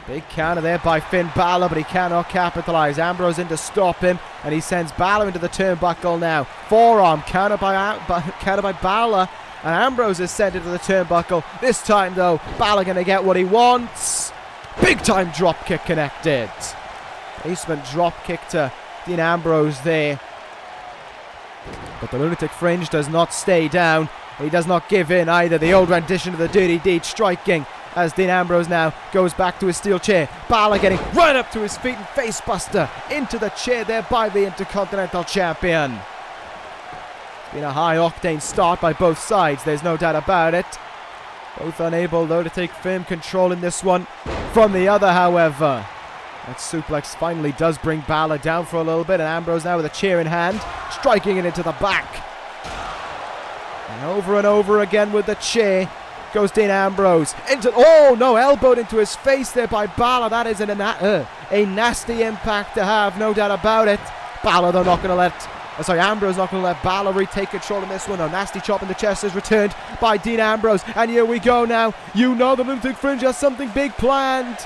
Big counter there by Finn Bálor, but he cannot capitalize. Ambrose in to stop him, and he sends Bálor into the turnbuckle now. Forearm counter by Bálor, and Ambrose is sent into the turnbuckle. This time though, Bálor going to get what he wants. Big time drop kick connected. Basement drop kick to Dean Ambrose there. But the Lunatic Fringe does not stay down. He does not give in either. The old rendition of the Dirty Deed striking as Dean Ambrose now goes back to his steel chair. Bálor getting right up to his feet and face buster into the chair there by the Intercontinental Champion. It's been a high octane start by both sides, there's no doubt about it. Both unable though to take firm control in this one from the other, however. That suplex finally does bring Bálor down for a little bit, and Ambrose now with a chair in hand, striking it into the back. And over again with the chair goes Dean Ambrose. Oh no, elbowed into his face there by Bálor. That is a nasty impact to have, no doubt about it. Bálor though not going to let... Ambrose not going to let Bálor retake control in this one. A nasty chop in the chest is returned by Dean Ambrose. And here we go now. You know the Lunatic Fringe has something big planned.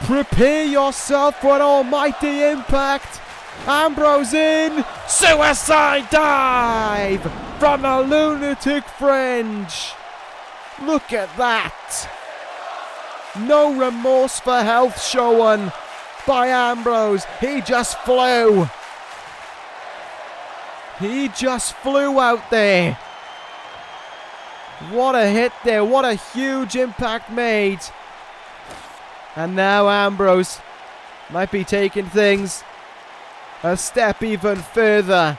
Prepare yourself for an almighty impact. Ambrose in. Suicide dive from the Lunatic Fringe. Look at that. No remorse for health shown by Ambrose. He just flew. He just flew out there. What a hit there. What a huge impact made. And now Ambrose might be taking things a step even further.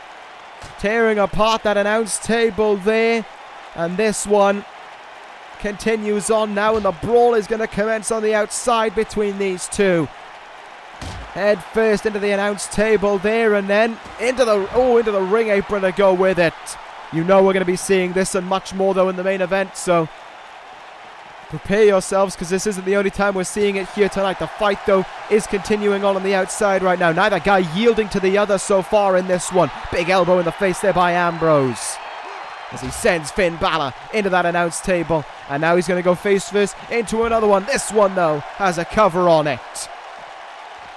Tearing apart that announce table there. And this one continues on now, and the brawl is going to commence on the outside between these two. Head first into the announce table there, and then into the ring apron to go with it. You know we're going to be seeing this and much more though in the main event, so prepare yourselves, because this isn't the only time we're seeing it here tonight. The fight though is continuing on the outside right now. Neither guy yielding to the other so far in this one. Big elbow in the face there by Ambrose as he sends Finn Bálor into that announce table. And now he's going to go face first into another one. This one, though, has a cover on it.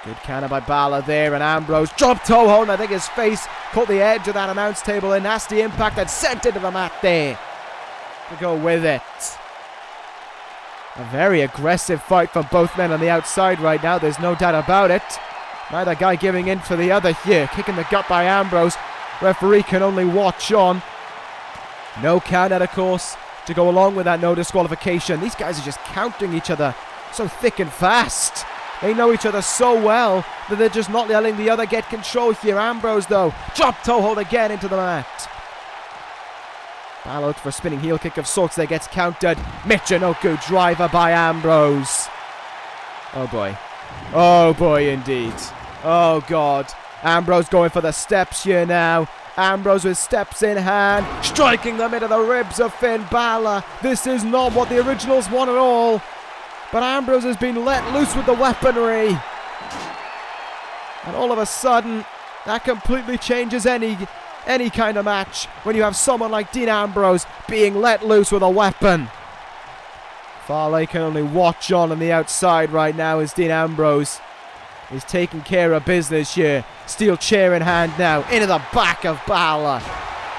Good counter by Bálor there, and Ambrose drop toe hold. I think his face caught the edge of that announce table. A nasty impact and sent into the mat there to go with it. A very aggressive fight from both men on the outside right now. There's no doubt about it. Neither guy giving in for the other here. Kicking the gut by Ambrose. Referee can only watch on. No count out, of course, to go along with that no disqualification. These guys are just countering each other so thick and fast. They know each other so well that they're just not letting the other get control here. Ambrose, though, drop toe hold again into the mat. Bálor looks for a spinning heel kick of sorts that gets countered. Michinoku driver by Ambrose. Oh boy. Oh boy indeed. Oh god. Ambrose going for the steps here now. Ambrose with steps in hand, striking them into the ribs of Finn Bálor. This is not what the originals want at all. But Ambrose has been let loose with the weaponry. And all of a sudden, that completely changes any kind of match when you have someone like Dean Ambrose being let loose with a weapon. Fale can only watch on the outside right now as Dean Ambrose is taking care of business here. Steel chair in hand now, into the back of Bálor.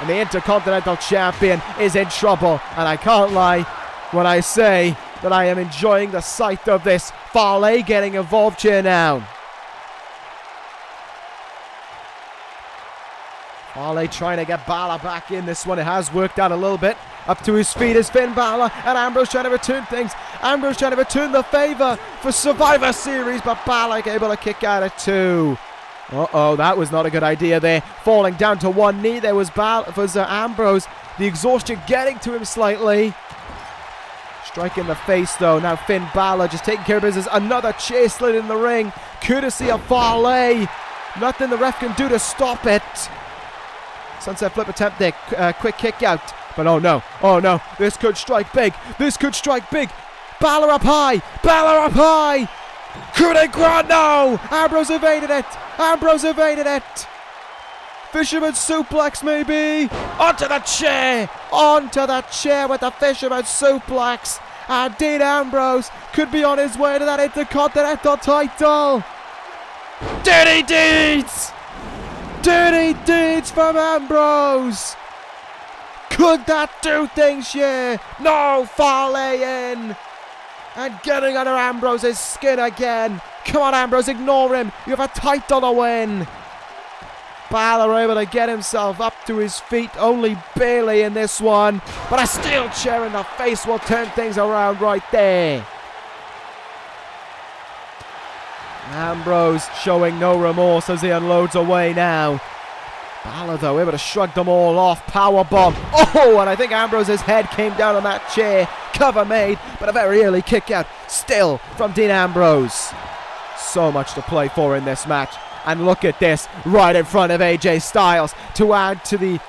And the Intercontinental Champion is in trouble. And I can't lie when I say that I am enjoying the sight of this. Fale getting involved here now. Fale trying to get Bálor back in this one. It has worked out a little bit. Up to his feet is Finn Bálor, and Ambrose trying to return things. Ambrose trying to return the favour for Survivor Series, but Bálor able to kick out at two. Uh-oh, that was not a good idea there. Falling down to one knee, there was Ambrose. The exhaustion getting to him slightly. Strike in the face though. Now Finn Bálor just taking care of business. Another chair slid in the ring, courtesy of Fale. Nothing the ref can do to stop it. Sunset flip attempt there, quick kick out. But oh no, this could strike big. Bálor up high, coup de grace, no! Ambrose evaded it. Fisherman suplex maybe, onto the chair with the fisherman suplex. And Dean Ambrose could be on his way to that Intercontinental title. Dirty deeds from Ambrose. Could that do things here? No, Fale in. And getting under Ambrose's skin again. Come on, Ambrose, ignore him. You have a title to win. Bálor able to get himself up to his feet, only barely in this one. But a steel chair in the face will turn things around right there. Ambrose showing no remorse as he unloads away now. Bálor, though, able to shrug them all off. Powerbomb. Oh, and I think Ambrose's head came down on that chair. Cover made, but a very early kick out still from Dean Ambrose. So much to play for in this match. And look at this, right in front of AJ Styles to add to it.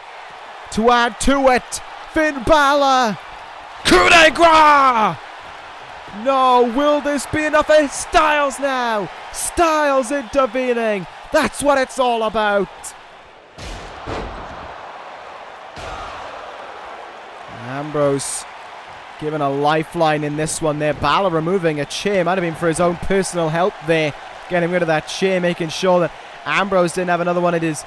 Finn Bálor. Coup de grace! No, will this be enough? It's Styles now. Styles intervening. That's what it's all about. Ambrose given a lifeline in this one there. Bálor removing a chair. Might have been for his own personal help there. Getting rid of that chair, making sure that Ambrose didn't have another one at his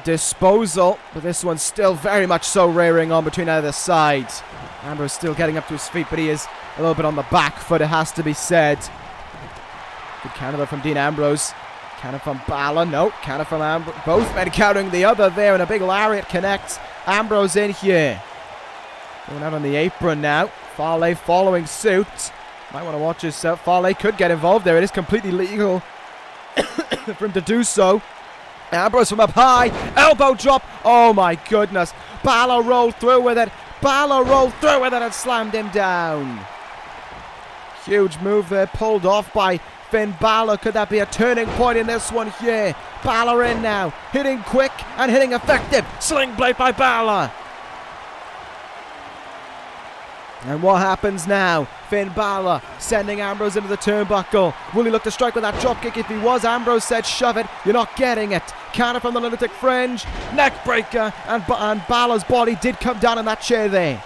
disposal. But this one's still very much so rearing on between either sides. Ambrose still getting up to his feet, but he is a little bit on the back foot, it has to be said. Good counter from Dean Ambrose. Counter from Bálor. No, counter from Ambrose. Both men countering the other there, and a big lariat connects Ambrose in here. Going out on the apron now. Fale following suit. Might want to watch yourself. Fale could get involved there. It is completely legal for him to do so. Ambrose from up high. Elbow drop. Oh my goodness. Bálor rolled through with it. Bálor rolled through with it and slammed him down. Huge move there. Pulled off by Finn Bálor. Could that be a turning point in this one here? Bálor in now. Hitting quick and hitting effective. Sling blade by Bálor. And what happens now? Finn Bálor sending Ambrose into the turnbuckle. Will he look to strike with that dropkick? If he was, Ambrose said, shove it. You're not getting it. Counter from the lunatic fringe. Neck breaker. And Balor's body did come down in that chair there.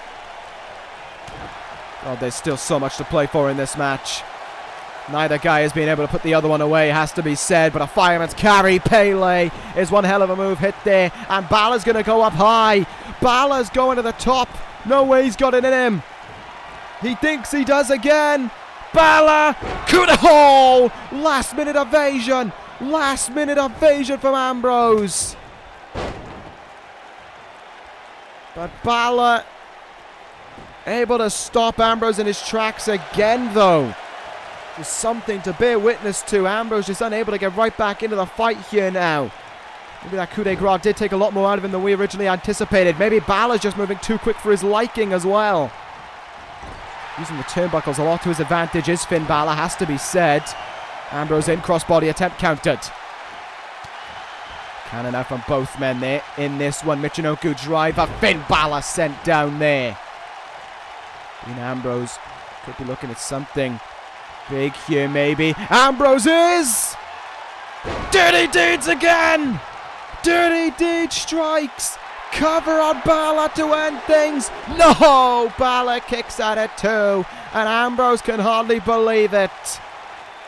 Oh, there's still so much to play for in this match. Neither guy has been able to put the other one away, has to be said. But a fireman's carry. Pele is one hell of a move hit there. And Balor's going to go up high. Balor's going to the top. No way he's got it in him. He thinks he does again. Bálor. Oh! Last minute evasion. Last minute evasion from Ambrose. But Bálor able to stop Ambrose in his tracks again, though. There's something to bear witness to. Ambrose just unable to get right back into the fight here now. Maybe that coup de grace did take a lot more out of him than we originally anticipated. Maybe Bálor's just moving too quick for his liking as well. Using the turnbuckles a lot to his advantage is Finn Bálor, has to be said. Ambrose in, crossbody attempt countered. Cannon out from both men there in this one. Michinoku driver, Finn Bálor sent down there. Dean Ambrose could be looking at something big here maybe. Ambrose is! Dirty Deeds again! Dirty Deed strikes! Cover on Bálor to end things. No! Bálor kicks at it too. And Ambrose can hardly believe it.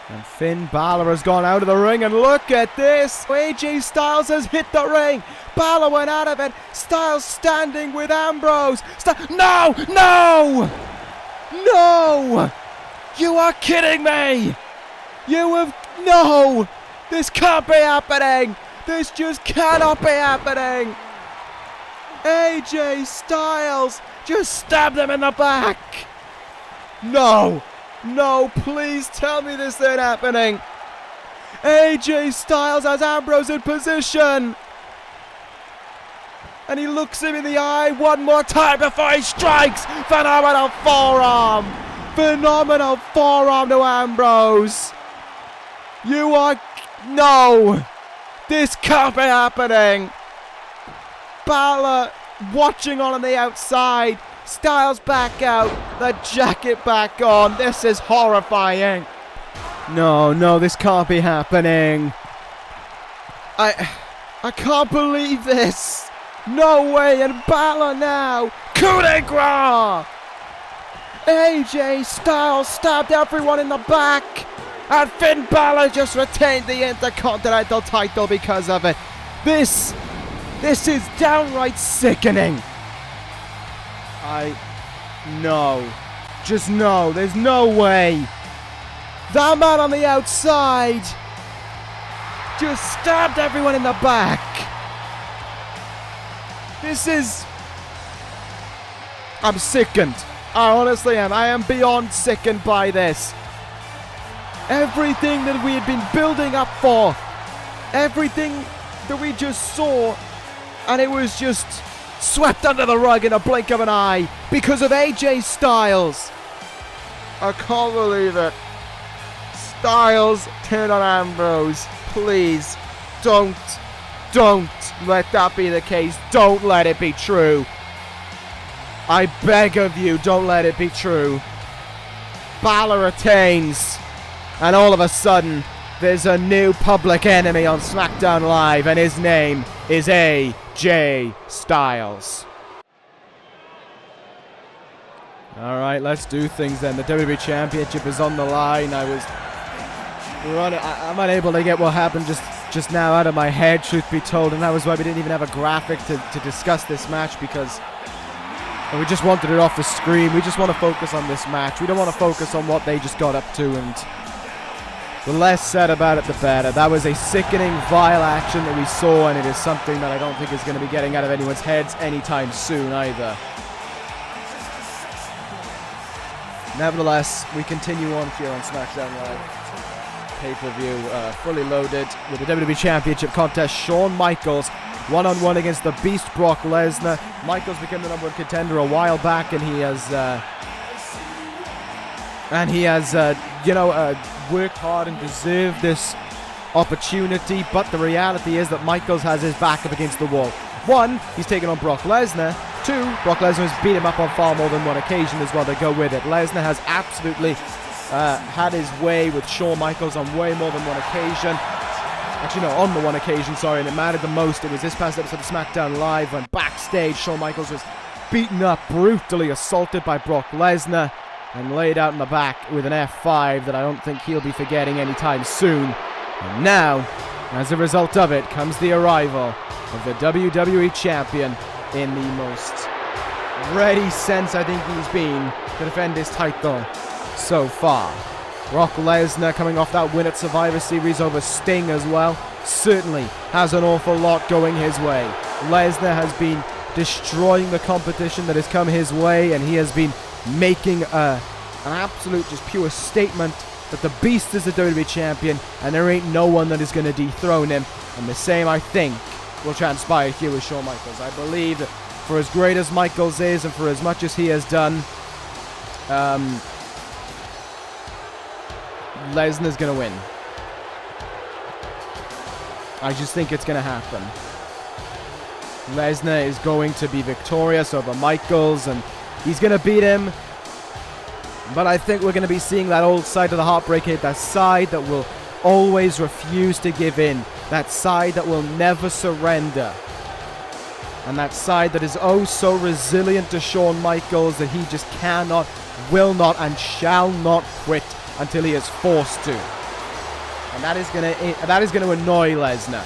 And Finn Bálor has gone out of the ring. And look at this. AJ Styles has hit the ring. Bálor went out of it. Styles standing with Ambrose. No! No! No! You are kidding me! You have... No! This can't be happening! This just cannot be happening! AJ Styles just stabbed him in the back. No, no, please tell me this ain't happening. AJ Styles has Ambrose in position. And he looks him in the eye one more time before he strikes. Phenomenal forearm. Phenomenal forearm to Ambrose. You are... No. This can't be happening. Bálor watching on the outside. Styles back out. The jacket back on. This is horrifying. No, no, this can't be happening. I can't believe this. No way. And Bálor now. Coup de grace. AJ Styles stabbed everyone in the back. And Finn Bálor just retained the Intercontinental title because of it. This is downright sickening. No. Just no. There's no way. That man on the outside just stabbed everyone in the back. This is... I'm sickened. I honestly am. I am beyond sickened by this. Everything that we had been building up for. Everything that we just saw. And it was just swept under the rug in a blink of an eye because of AJ Styles. I can't believe it. Styles turned on Ambrose. Please, don't let that be the case. Don't let it be true. I beg of you, don't let it be true. Bálor retains. And all of a sudden, there's a new public enemy on SmackDown Live, and his name is AJ Styles. Alright, let's do things then. The WWE Championship is on the line. I'm unable to get what happened just now out of my head, truth be told, and that was why we didn't even have a graphic to discuss this match, because And we just wanted it off the screen. We just want to focus on this match. We don't want to focus on what they just got up to, and the less said about it, the better. That was a sickening, vile action that we saw, and it is something that I don't think is going to be getting out of anyone's heads anytime soon either. Nevertheless, we continue on here on SmackDown Live pay-per-view, fully loaded with the WWE Championship contest. Shawn Michaels one-on-one against the Beast Brock Lesnar. Michaels became the number one contender a while back, and he has, worked hard and deserved this opportunity. But the reality is that Michaels has his back up against the wall. One, he's taken on Brock Lesnar. Two, Brock Lesnar has beat him up on far more than one occasion as well to go with it. Lesnar has absolutely had his way with Shawn Michaels on way more than one occasion. Actually, no, on the one occasion, sorry, and it mattered the most. It was this past episode of SmackDown Live when backstage Shawn Michaels was beaten up, brutally assaulted by Brock Lesnar and laid out in the back with an F5 that I don't think he'll be forgetting anytime soon. And now, as a result of it, comes the arrival of the WWE Champion in the most ready sense I think he's been to defend his title so far. Brock Lesnar, coming off that win at Survivor Series over Sting as well, certainly has an awful lot going his way. Lesnar has been destroying the competition that has come his way, and he has been making an absolute just pure statement that the Beast is the WWE Champion and there ain't no one that is going to dethrone him. And the same, I think, will transpire here with Shawn Michaels. I believe that for as great as Michaels is and for as much as he has done, Lesnar's going to win. I just think it's going to happen. Lesnar is going to be victorious over Michaels, and he's going to beat him. But I think we're going to be seeing that old side of the Heartbreak Kid, that side that will always refuse to give in, that side that will never surrender, and that side that is oh so resilient to Shawn Michaels that he just cannot, will not, and shall not quit until he is forced to. And that is going to annoy Lesnar.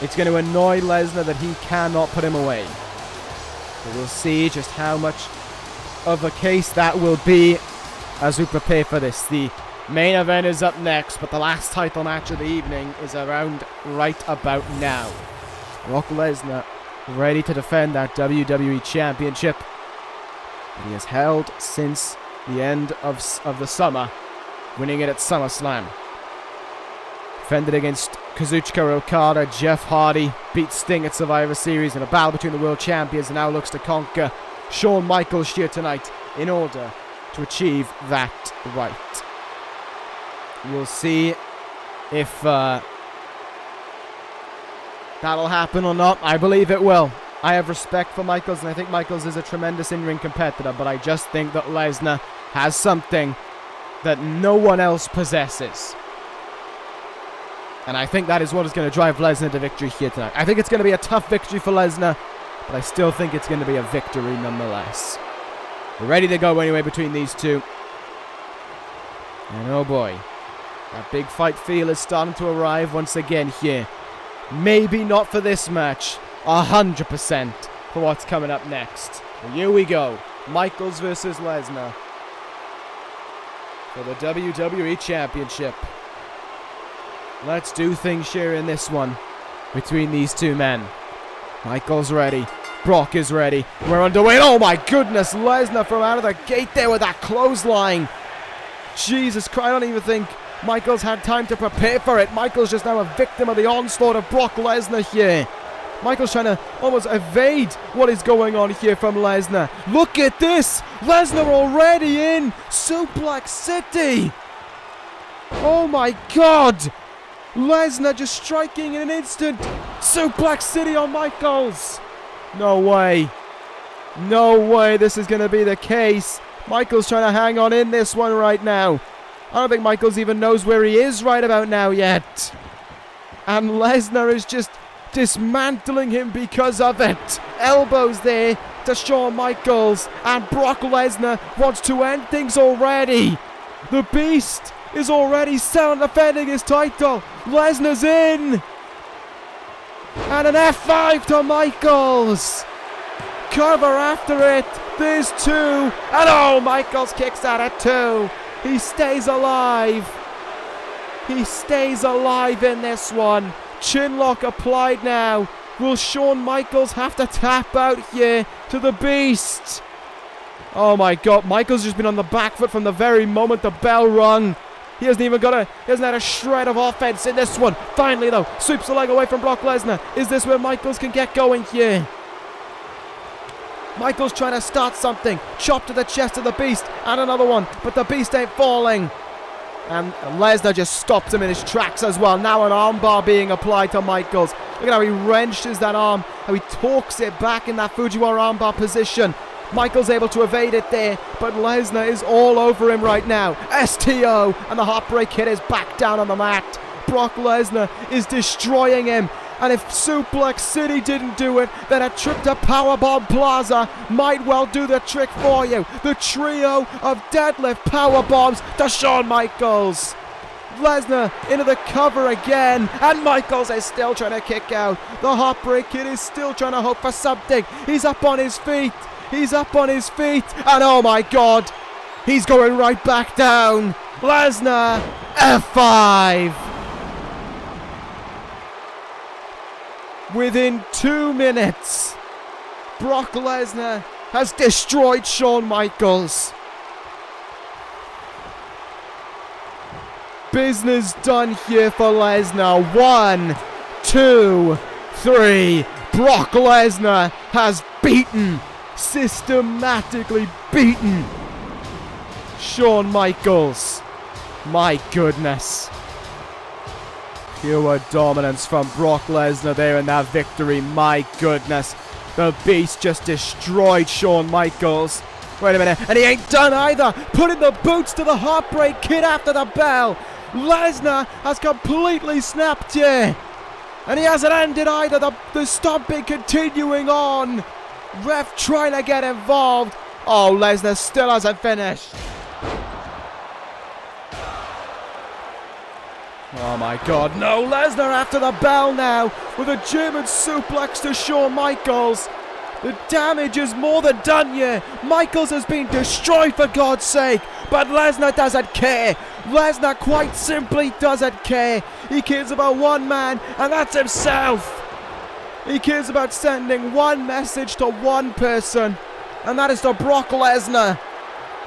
It's going to annoy Lesnar that he cannot put him away. But we'll see just how much of a case that will be as we prepare for this. The main event is up next, but the last title match of the evening is around right about now. Brock Lesnar ready to defend that WWE Championship that he has held since the end of the summer, winning it at SummerSlam. Defended against Kazuchika Okada. Jeff Hardy beat Sting at Survivor Series in a battle between the world champions, and now looks to conquer Shawn Michaels here tonight in order to achieve that right. We'll see if that'll happen or not. I believe it will. I have respect for Michaels, and I think Michaels is a tremendous in-ring competitor, but I just think that Lesnar has something that no one else possesses. And I think that is what is going to drive Lesnar to victory here tonight. I think it's going to be a tough victory for Lesnar, but I still think it's going to be a victory nonetheless. We're ready to go anyway between these two. And oh boy, that big fight feel is starting to arrive once again here. Maybe not for this match, 100% for what's coming up next. And here we go, Michaels versus Lesnar for the WWE Championship. Let's do things here in this one between these two men. Michaels ready. Brock is ready. We're underway. Oh my goodness, Lesnar from out of the gate there with that clothesline. Jesus Christ, I don't even think Michaels had time to prepare for it. Michaels just now a victim of the onslaught of Brock Lesnar here. Michaels trying to almost evade what is going on here from Lesnar. Look at this. Lesnar already in Suplex City. Oh my God. Lesnar just striking in an instant. Suplex City on Michaels. No way. No way this is going to be the case. Michaels trying to hang on in this one right now. I don't think Michaels even knows where he is right about now yet. And Lesnar is just dismantling him because of it. Elbows there to Shawn Michaels. And Brock Lesnar wants to end things already. The Beast is already sound defending his title. Lesnar's in. And an F5 to Michaels. cover after it. There's 2. And oh, Michaels kicks out at 2. He stays alive. He stays alive in this one. Chinlock applied now. Will Shawn Michaels have to tap out here to the Beast? Oh my God, Michaels just been on the back foot from the very moment the bell rung. He hasn't had a shred of offense in this one. Finally though, sweeps the leg away from Brock Lesnar. Is this where Michaels can get going here? Michaels trying to start something. Chop to the chest of the Beast. And another one. But the Beast ain't falling. And Lesnar just stops him in his tracks as well. Now an armbar being applied to Michaels. Look at how he wrenches that arm. How he torques it back in that Fujiwara armbar position. Michaels able to evade it there. But Lesnar is all over him right now. STO. And the Heartbreak Kid is back down on the mat. Brock Lesnar is destroying him. And if Suplex City didn't do it, then a trip to Powerbomb Plaza might well do the trick for you. The trio of deadlift powerbombs to Shawn Michaels. Lesnar into the cover again, and Michaels is still trying to kick out. The Heartbreak Kid is still trying to hope for something. He's up on his feet. He's up on his feet, and oh my God, he's going right back down. Lesnar, F5. Within 2 minutes, Brock Lesnar has destroyed Shawn Michaels. Business done here for Lesnar. 1, 2, 3. Brock Lesnar has systematically beaten Shawn Michaels. My goodness. Pure dominance from Brock Lesnar there in that victory. My goodness. The Beast just destroyed Shawn Michaels. Wait a minute. And he ain't done either. Putting the boots to the Heartbreak Kid after the bell. Lesnar has completely snapped here. And he hasn't ended either. The stomping continuing on. Ref trying to get involved. Oh, Lesnar still hasn't finished. Oh my God, no, Lesnar after the bell now with a German suplex to Shawn Michaels. The damage is more than done here. Michaels has been destroyed for God's sake, but Lesnar doesn't care. Lesnar quite simply doesn't care. He cares about one man, and that's himself. He cares about sending one message to one person, and that is to Brock Lesnar,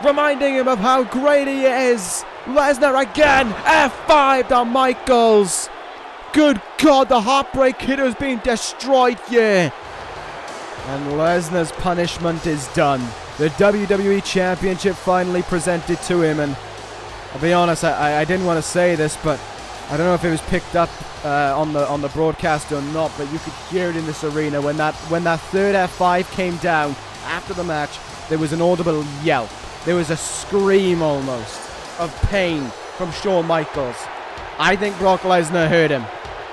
reminding him of how great he is. Lesnar again, F5 to Michaels. Good God, the Heartbreak Kid has been destroyed here. And Lesnar's punishment is done. The WWE Championship finally presented to him, and I'll be honest, I didn't want to say this, but I don't know if it was picked up on the broadcast or not, but you could hear it in this arena when that third F5 came down after the match. There was an audible yelp. There was a scream almost of pain from Shawn Michaels. I think Brock Lesnar hurt him,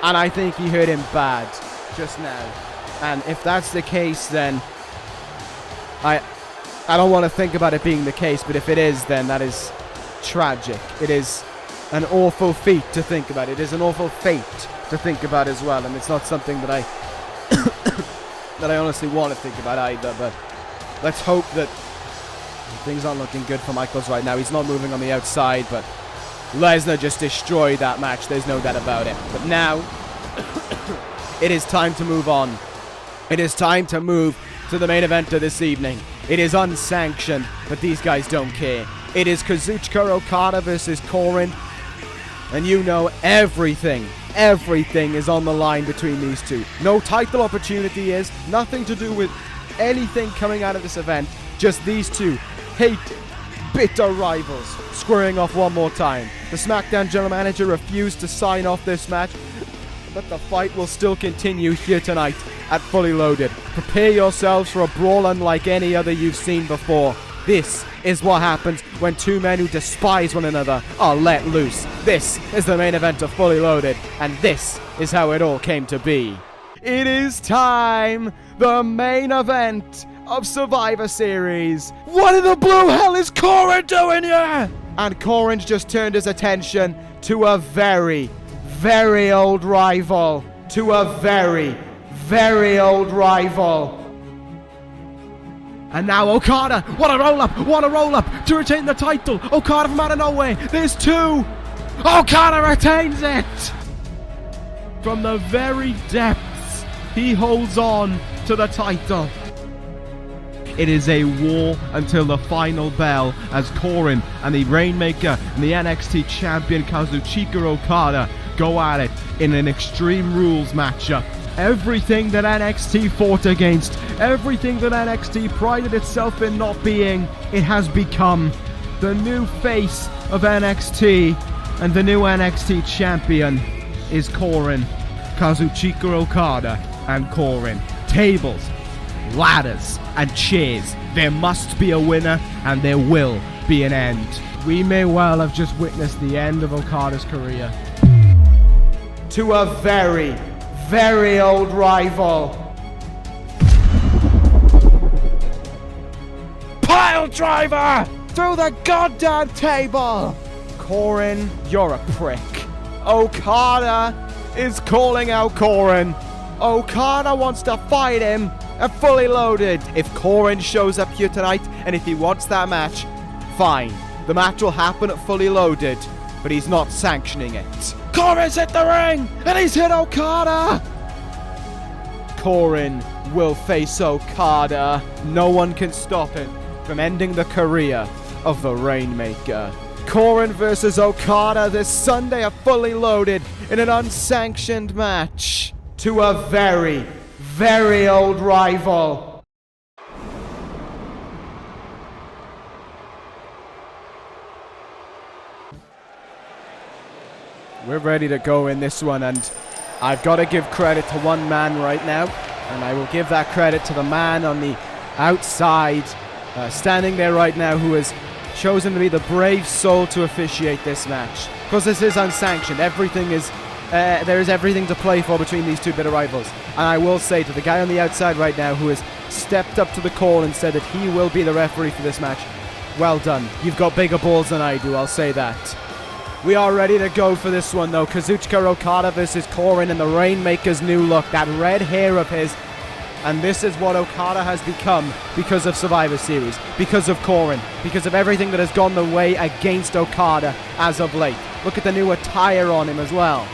and I think he hurt him bad just now. And if that's the case, then I don't want to think about it being the case, but if it is, then that is tragic. It is an awful feat to think about. It is an awful fate to think about as well, and it's not something that I that I honestly want to think about either, but let's hope that things aren't looking good for Michaels right now. He's not moving on the outside, but Lesnar just destroyed that match. There's no doubt about it. But now, it is time to move on. It is time to move to the main event of this evening. It is unsanctioned, but these guys don't care. It is Kazuchika Okada versus Coren. And you know everything is on the line between these two. No title opportunity is, nothing to do with anything coming out of this event. Just these two hated, bitter rivals squaring off one more time. The SmackDown general manager refused to sign off this match, but the fight will still continue here tonight at Fully Loaded. Prepare yourselves for a brawl unlike any other you've seen before. This is what happens when two men who despise one another are let loose. This is the main event of Fully Loaded, and this is how it all came to be. It is time! The main event of Survivor Series. What in the blue hell is Coren doing here? And Coren's just turned his attention to a very, very old rival. To a very, very old rival. And now Okada, what a roll up to retain the title. Okada from out of nowhere, there's two. Okada retains it. From the very depths, he holds on to the title. It is a war until the final bell as Coren and the Rainmaker and the NXT champion Kazuchika Okada go at it in an Extreme Rules matchup. Everything that NXT fought against, everything that NXT prided itself in not being, it has become. The new face of NXT and the new NXT champion is Coren, Kazuchika Okada and Coren. Tables, ladders and chairs. There must be a winner and there will be an end. We may well have just witnessed the end of Okada's career. To a very, very old rival. Pile driver through the goddamn table. Coren, you're a prick. Okada is calling out Coren. Okada wants to fight him at Fully Loaded. If Coren shows up here tonight and if he wants that match, fine. The match will happen at Fully Loaded, but he's not sanctioning it. Coren's hit the ring and he's hit Okada. Coren will face Okada. No one can stop him from ending the career of the Rainmaker. Coren versus Okada this Sunday at Fully Loaded in an unsanctioned match. To a very, very old rival. We're ready to go in this one, and I've got to give credit to one man right now, and I will give that credit to the man on the outside, standing there right now, who has chosen to be the brave soul to officiate this match. Because this is unsanctioned. Everything is there is everything to play for between these two bitter rivals. And I will say to the guy on the outside right now who has stepped up to the call and said that he will be the referee for this match, well done. You've got bigger balls than I do, I'll say that. We are ready to go for this one though. Kazuchika Okada versus Coren in the Rainmaker's new look. That red hair of his. And this is what Okada has become because of Survivor Series, because of Coren, because of everything that has gone the way against Okada as of late. Look at the new attire on him as well.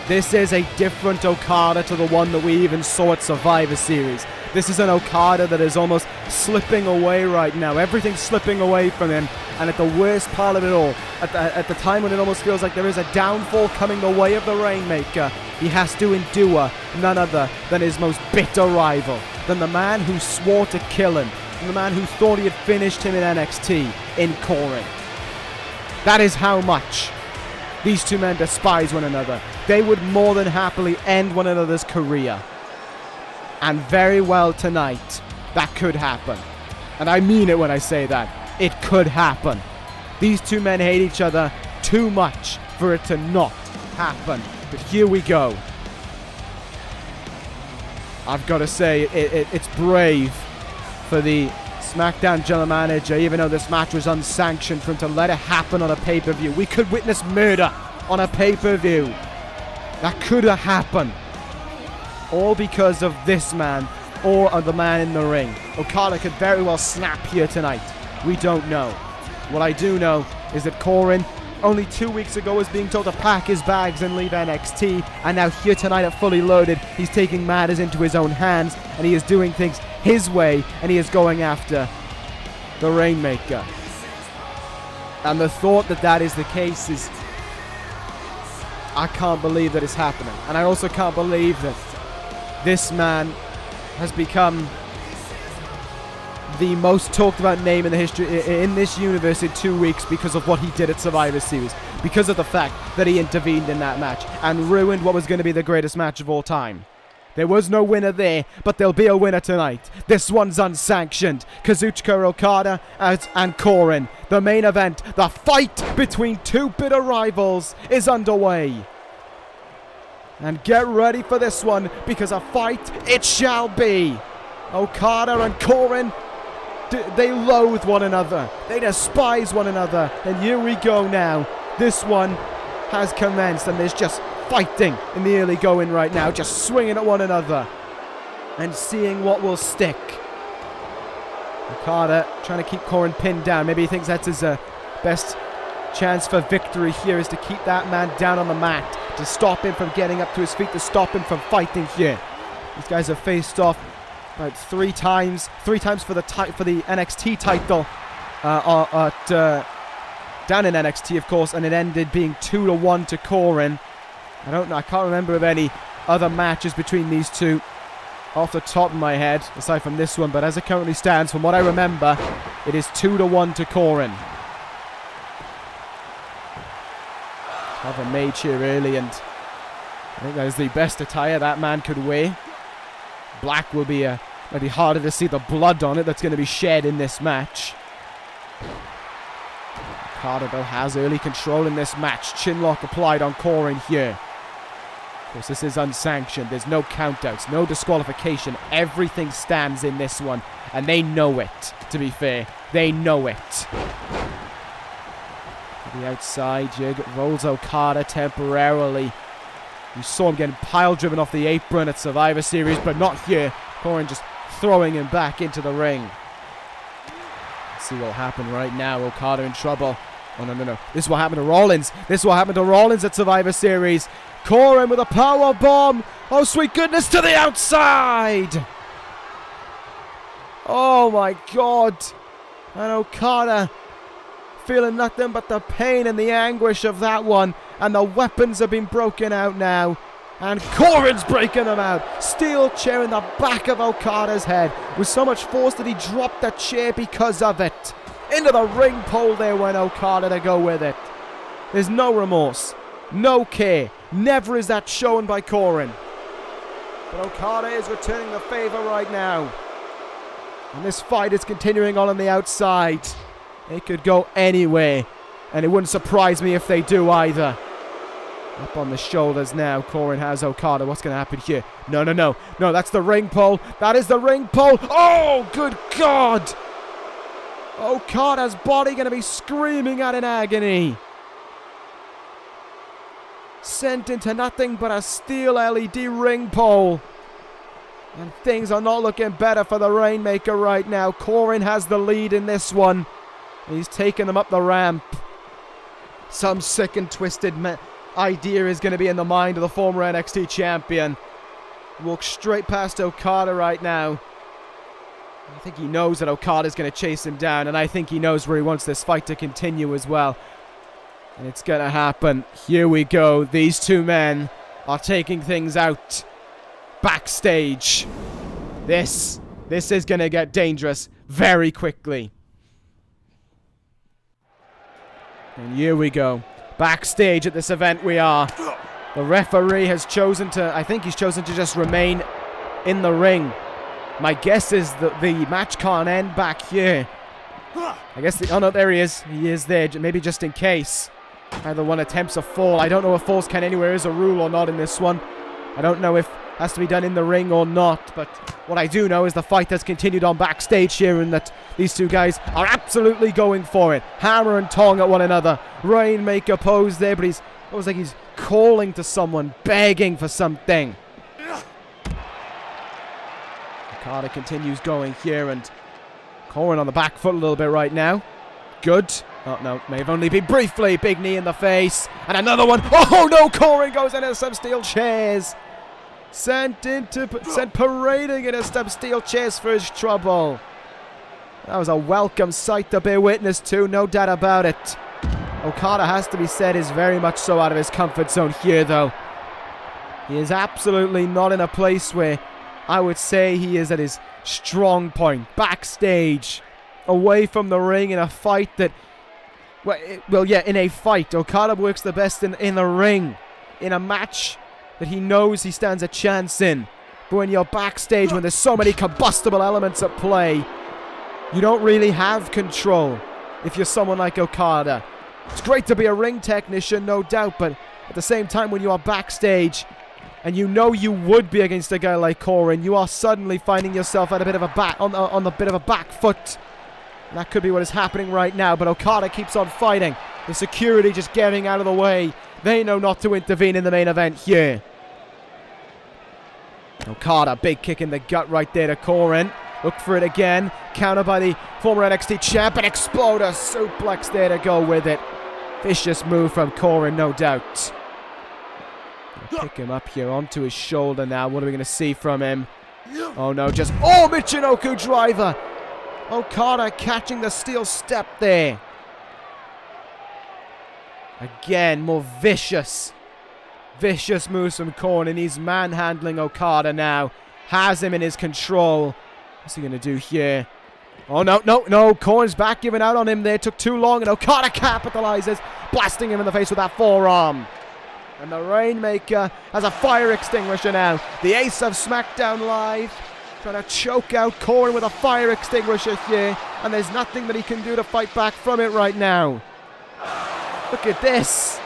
This is a different Okada to the one that we even saw at Survivor Series. This is an Okada that is almost slipping away right now. Everything's slipping away from him. And at the worst part of it all, at the time when it almost feels like there is a downfall coming the way of the Rainmaker, he has to endure none other than his most bitter rival, than the man who swore to kill him, and the man who thought he had finished him in NXT, in Coren. That is how much these two men despise one another. They would more than happily end one another's career. And very well tonight, that could happen. And I mean it when I say that. It could happen. These two men hate each other too much for it to not happen. But here we go. I've got to say, it's brave for the SmackDown general manager, even though this match was unsanctioned, for him to let it happen on a pay-per-view. We could witness murder on a pay-per-view. That could have happened. All because of this man or of the man in the ring. Okada could very well snap here tonight. We don't know. What I do know is that Coren, only 2 weeks ago, was being told to pack his bags and leave NXT, and now here tonight at Fully Loaded, he's taking matters into his own hands, and he is doing things his way, and he is going after the Rainmaker. And the thought that that is the case is... I can't believe that it's happening. And I also can't believe that this man has become the most talked about name in the history in this universe in 2 weeks because of what he did at Survivor Series, because of the fact that he intervened in that match and ruined what was going to be the greatest match of all time. There was no winner there, but there'll be a winner tonight. This one's unsanctioned. Kazuchika Okada and Coren. The main event, the fight between two bitter rivals, is underway. And get ready for this one, because a fight it shall be. Okada and Coren, they loathe one another. They despise one another. And here we go now. This one has commenced, and there's just fighting in the early going right now, just swinging at one another and seeing what will stick Okada trying to keep Coren pinned down. Maybe he thinks that's his best chance for victory here, is to keep that man down on the mat, to stop him from getting up to his feet, to stop him from fighting here. These guys have faced off about three times for the NXT title down in NXT, of course, and it ended being 2-1 to Coren. I don't know, I can't remember of any other matches between these two off the top of my head, aside from this one, but as it currently stands, from what I remember, it is 2-1 to Coren. Have a mage here early, and I think that is the best attire that man could wear. Black will be maybe harder to see the blood on it that's going to be shed in this match. Okada though has early control in this match. Chinlock applied on Coren here. Of course, this is unsanctioned. There's no countouts, no disqualification. Everything stands in this one, and they know it, to be fair. They know it. To the outside, Jig rolls Okada temporarily. You saw him getting pile-driven off the apron at Survivor Series, but not here. Coren just throwing him back into the ring. Let's see what will happen right now. Okada in trouble. Oh, no. This is what happened to Rollins. This is what happened to Rollins at Survivor Series. Coren with a power bomb. Oh, sweet goodness, to the outside. Oh, my God. And Okada feeling nothing but the pain and the anguish of that one. And the weapons have been broken out now. And Coren's breaking them out. Steel chair in the back of Okada's head. With so much force that he dropped the chair because of it. Into the ring pole there went Okada to go with it. There's no remorse. No care. Never is that shown by Coren. But Okada is returning the favor right now. And this fight is continuing on the outside. It could go anywhere. And it wouldn't surprise me if they do either. Up on the shoulders now. Coren has Okada. What's going to happen here? No. No, that's the ring pole. That is the ring pole. Oh, good God. Okada's body going to be screaming out in agony. Sent into nothing but a steel LED ring pole. And things are not looking better for the Rainmaker right now. Coren has the lead in this one. He's taking them up the ramp. Some sick and twisted idea is going to be in the mind of the former NXT champion. Walks straight past Okada right now. I think he knows that Okada's going to chase him down, and I think he knows where he wants this fight to continue as well. And it's going to happen. Here we go. These two men are taking things out backstage. This is going to get dangerous very quickly. And here we go. Backstage at this event we are. The referee has chosen to, I think he's chosen to just remain in the ring. My guess is that the match can't end back here. I guess oh no, there he is. He is there, maybe just in case. Either one attempts a fall. I don't know if falls count anywhere is a rule or not in this one. I don't know if it has to be done in the ring or not. But what I do know is the fight has continued on backstage here, and that these two guys are absolutely going for it. Hammer and tong at one another. Rainmaker pose there, but it looks like he's calling to someone, begging for something. Okada continues going here, and Coren on the back foot a little bit right now. Good. Oh no, may have only been briefly. Big knee in the face. And another one. Oh no, Coren goes into some steel chairs. Sent parading into some steel chairs for his trouble. That was a welcome sight to bear witness to, no doubt about it. Okada, has to be said, is very much so out of his comfort zone here though. He is absolutely not in a place where I would say he is at his strong point. Backstage, away from the ring in a fight that, in a fight, Okada works the best in the ring. In a match that he knows he stands a chance in. But when you're backstage, when there's so many combustible elements at play, you don't really have control if you're someone like Okada. It's great to be a ring technician, no doubt, but at the same time, when you are backstage, and you know you would be against a guy like Coren, you are suddenly finding yourself at a bit of a on the bit of a back foot. And that could be what is happening right now, but Okada keeps on fighting. The security just getting out of the way. They know not to intervene in the main event here. Okada, big kick in the gut right there to Coren. Look for it again. Counter by the former NXT champ. An exploder suplex there to go with it. Vicious move from Coren, no doubt. Pick him up here onto his shoulder now. What are we going to see from him? Oh no, just... Oh, Michinoku driver! Okada catching the steel step there. Again, more vicious moves from Coren, and he's manhandling Okada now. Has him in his control. What's he going to do here? Oh, no. Coren's back, giving out on him there. Took too long, and Okada capitalizes, blasting him in the face with that forearm. And the Rainmaker has a fire extinguisher now. The ace of SmackDown Live trying to choke out Coren with a fire extinguisher here. And there's nothing that he can do to fight back from it right now. Look at this.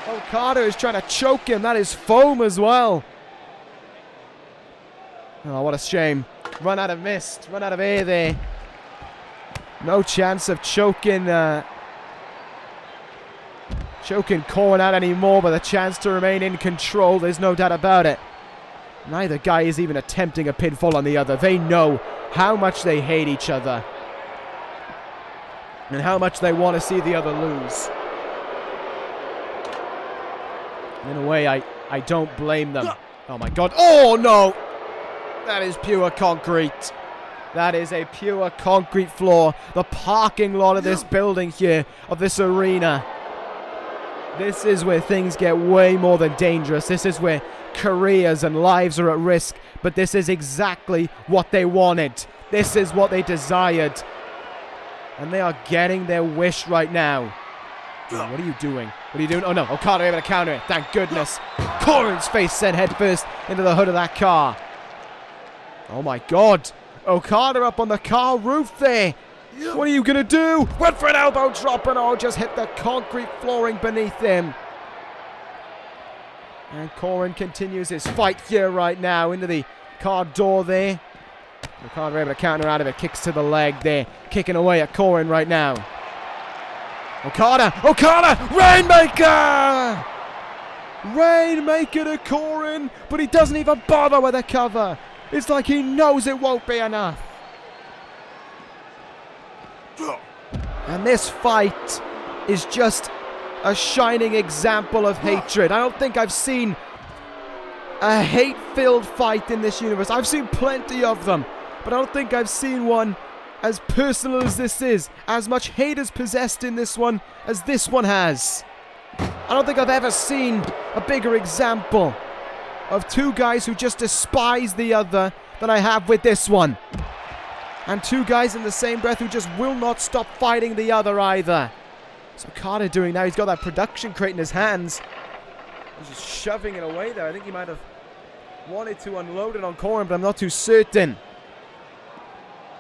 Okada is trying to choke him. That is foam as well. Oh, what a shame. Run out of mist. Run out of air there. No chance of choking Coren out anymore, but a chance to remain in control. There's no doubt about it. Neither guy is even attempting a pinfall on the other. They know how much they hate each other. And how much they want to see the other lose. In a way, I don't blame them. Oh my god. Oh no! That is pure concrete. That is a pure concrete floor. The parking lot of this building here, of this arena. This is where things get way more than dangerous. This is where careers and lives are at risk. But this is exactly what they wanted. This is what they desired. And they are getting their wish right now. What are you doing? What are you doing? Oh no, Okada able to counter it. Thank goodness. Coren's face sent headfirst into the hood of that car. Oh my god. Okada up on the car roof there. What are you going to do? Went for an elbow drop and oh, just hit the concrete flooring beneath him. And Coren continues his fight here right now into the car door there. Okada able to counter out of it. Kicks to the leg there. Kicking away at Coren right now. Okada! Rainmaker! Rainmaker to Coren, but he doesn't even bother with a cover. It's like he knows it won't be enough. And this fight is just a shining example of hatred. I don't think I've seen a hate-filled fight in this universe. I've seen plenty of them, but I don't think I've seen one as personal as this is. As much hate is possessed in this one as this one has. I don't think I've ever seen a bigger example of two guys who just despise the other than I have with this one. And two guys in the same breath who just will not stop fighting the other either. What's Okada doing now? He's got that production crate in his hands. He's just shoving it away there. I think he might have wanted to unload it on Coren, but I'm not too certain.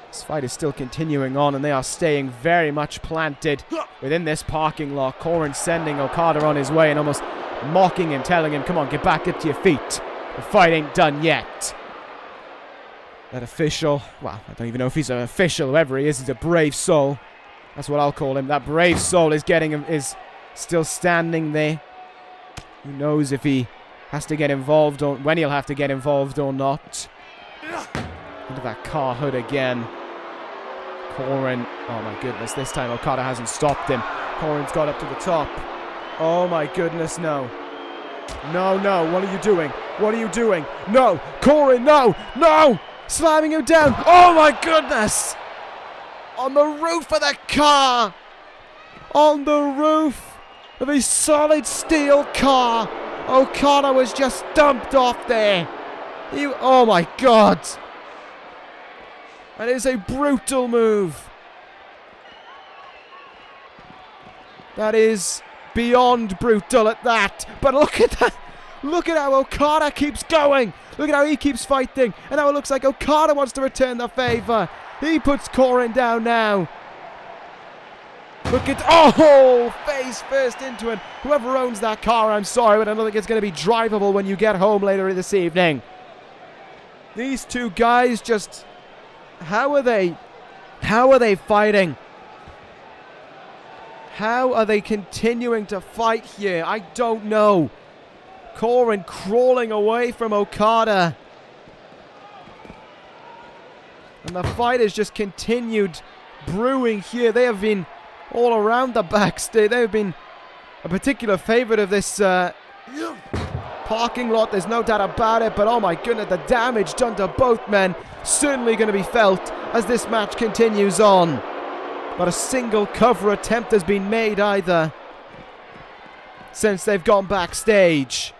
This fight is still continuing on, and they are staying very much planted within this parking lot. Coren sending Okada on his way and almost mocking him, telling him, come on, get back up to your feet. The fight ain't done yet. That official, well, I don't even know if he's an official, whoever he is, he's a brave soul. That's what I'll call him. That brave soul is still standing there. Who knows if he has to get involved or when he'll have to get involved or not. Into that car hood again. Coren, oh my goodness, this time Okada hasn't stopped him. Coren's got up to the top. Oh my goodness, no. No, what are you doing? What are you doing? No, Coren, no! Slamming him down. Oh my goodness! On the roof of the car! On the roof of a solid steel car! Okada was just dumped off there. Oh my god! That is a brutal move. That is beyond brutal at that. But look at that. Look at how Okada keeps going. Look at how he keeps fighting. And now it looks like Okada wants to return the favor. He puts Coren down now. Look at... Oh! Face first into it. Whoever owns that car, I'm sorry, but I don't think it's going to be drivable when you get home later this evening. These two guys just... How are they fighting? How are they continuing to fight here? I don't know. Coren crawling away from Okada. And the fight has just continued brewing here. They have been all around the backstage. They have been a particular favorite of this parking lot. There's no doubt about it. But oh my goodness, the damage done to both men certainly going to be felt as this match continues on. Not a single cover attempt has been made either since they've gone backstage.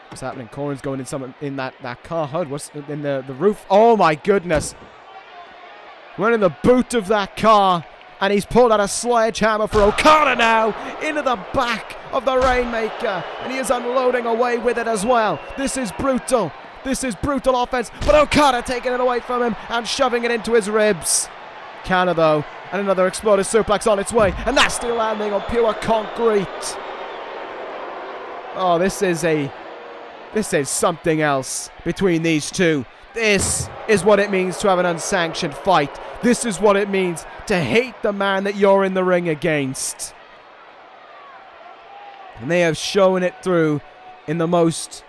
What's happening? Coren's going in that car HUD. What's in the roof? Oh my goodness. Went in the boot of that car, and he's pulled out a sledgehammer for Okada now into the back of the Rainmaker, and he is unloading away with it as well. This is brutal. This is brutal offense, but Okada taking it away from him and shoving it into his ribs. Counter though, and another explosive suplex on its way, and that's still landing on pure concrete. Oh, this is something else between these two. This is what it means to have an unsanctioned fight. This is what it means to hate the man that you're in the ring against. And they have shown it through in the most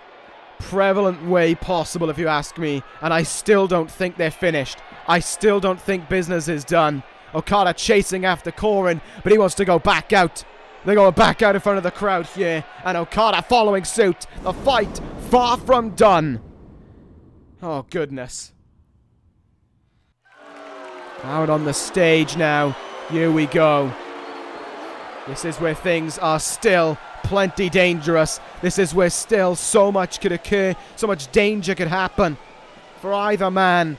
prevalent way possible, if you ask me. And I still don't think they're finished. I still don't think business is done. Okada chasing after Coren, but he wants to go back out. They're going back out in front of the crowd here. And Okada following suit. The fight far from done. Oh, goodness. Out on the stage now. Here we go. This is where things are still plenty dangerous. This is where still so much could occur. So much danger could happen for either man.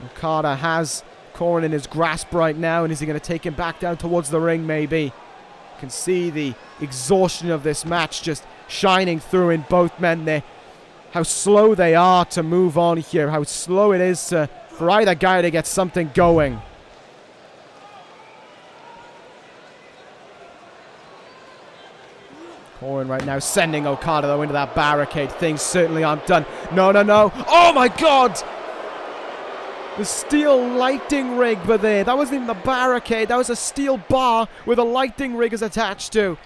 Okada has Coren in his grasp right now, and is he going to take him back down towards the ring maybe? You can see the exhaustion of this match just shining through in both men there. How slow they are to move on here. How slow it is for either guy to get something going. Coren right now sending Okada though into that barricade. Things certainly aren't done. No, no, no. Oh my God! The steel lighting rig were there. That wasn't even the barricade. That was a steel bar with a lighting rig is attached to.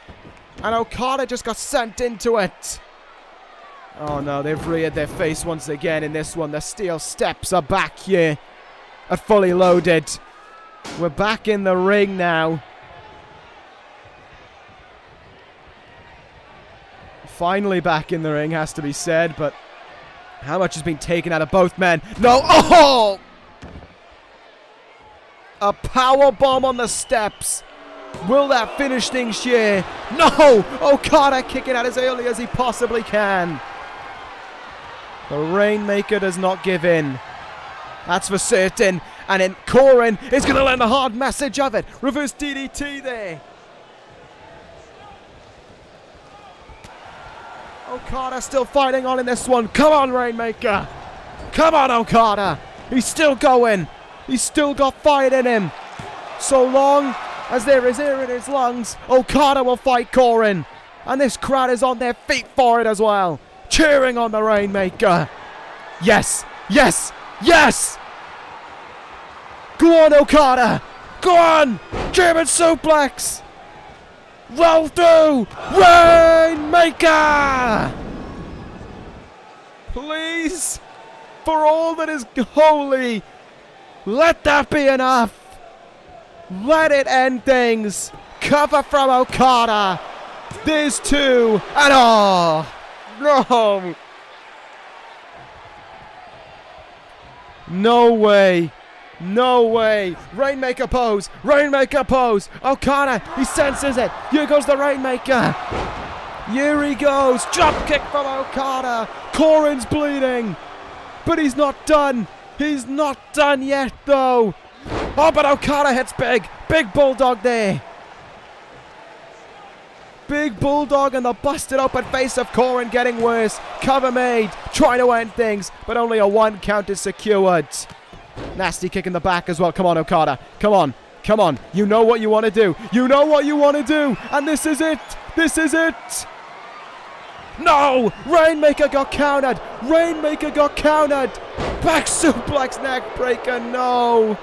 And Okada just got sent into it. Oh no, they've reared their face once again in this one. The steel steps are back here at Fully Loaded. We're back in the ring now. Finally back in the ring, has to be said, but how much has been taken out of both men? No! Oh! A power bomb on the steps. Will that finish things here? No! Okada kicking out as early as he possibly can. The Rainmaker does not give in. That's for certain. And then Coren is going to learn the hard message of it. Reverse DDT there. Okada still fighting on in this one. Come on, Rainmaker. Come on, Okada. He's still going. He's still got fight in him. So long as there is air in his lungs, Okada will fight Coren. And this crowd is on their feet for it as well. Cheering on the Rainmaker. Yes, yes, yes! Go on, Okada! Go on! German suplex! Roll through! Rainmaker! Please, for all that is holy, let that be enough. Let it end things. Cover from Okada. There's two, and oh, no. No way. No way. Rainmaker pose. Rainmaker pose. Okada, he senses it. Here goes the Rainmaker. Here he goes. Drop kick from Okada. Coren's bleeding. But he's not done. He's not done yet, though. Oh, but Okada hits big. Big bulldog there. Big bulldog and the busted open face of Coren getting worse. Cover made. Trying to end things, but only a 1 count is secured. Nasty kick in the back as well. Come on, Okada. Come on. Come on. You know what you want to do. You know what you want to do. And this is it. This is it. No! Rainmaker got countered. Rainmaker got countered. Back suplex neck breaker. No.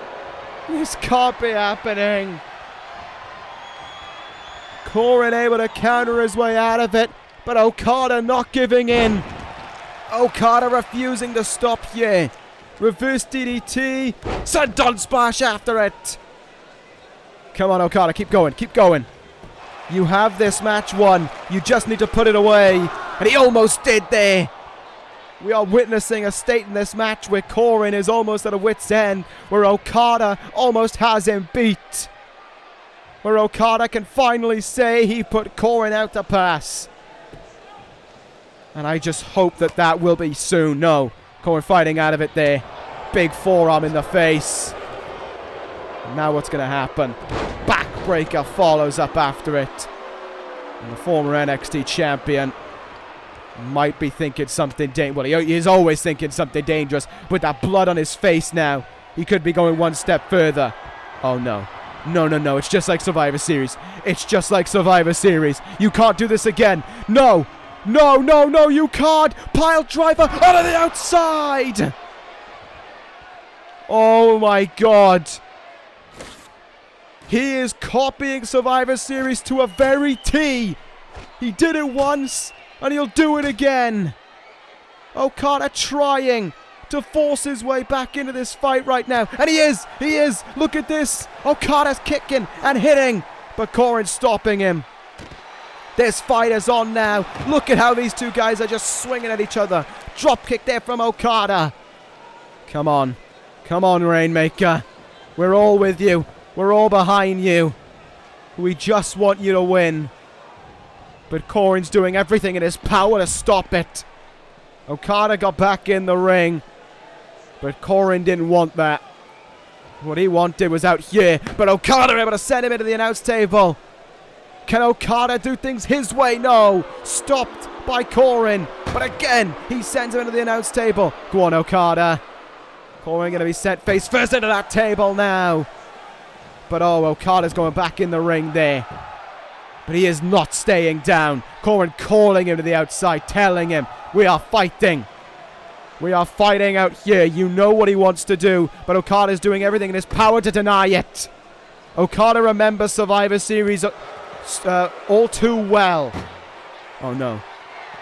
This can't be happening. Coren able to counter his way out of it, but Okada not giving in. Okada refusing to stop here. Reverse DDT. Senton splash after it. Come on, Okada. Keep going. Keep going. You have this match won. You just need to put it away. And he almost did there. We are witnessing a state in this match where Coren is almost at a wit's end. Where Okada almost has him beat. Where Okada can finally say he put Coren out to pass. And I just hope that that will be soon. No. Coren fighting out of it there. Big forearm in the face. And now what's going to happen? Backbreaker follows up after it. And the former NXT champion might be thinking something dangerous. Well, he is always thinking something dangerous. With that blood on his face now, he could be going one step further. Oh, no. No, no, no. It's just like Survivor Series. It's just like Survivor Series. You can't do this again. No. No, no, no, you can't. Pile driver onto the outside. Oh, my God. He is copying Survivor Series to a very T. He did it once, and he'll do it again. Okada trying to force his way back into this fight right now. And he is. Look at this. Okada's kicking and hitting, but Coren's stopping him. This fight is on now. Look at how these two guys are just swinging at each other. Drop kick there from Okada. Come on. Come on, Rainmaker. We're all with you. We're all behind you. We just want you to win. But Coren's doing everything in his power to stop it. Okada got back in the ring. But Coren didn't want that. What he wanted was out here. But Okada able to send him into the announce table. Can Okada do things his way? No. Stopped by Coren. But again, he sends him into the announce table. Go on, Okada. Coren going to be sent face first into that table now. But oh, Okada's going back in the ring there. But he is not staying down. Coren calling him to the outside, telling him, we are fighting. We are fighting out here. You know what he wants to do. But Okada's doing everything in his power to deny it. Okada remembers Survivor Series all too well. Oh no.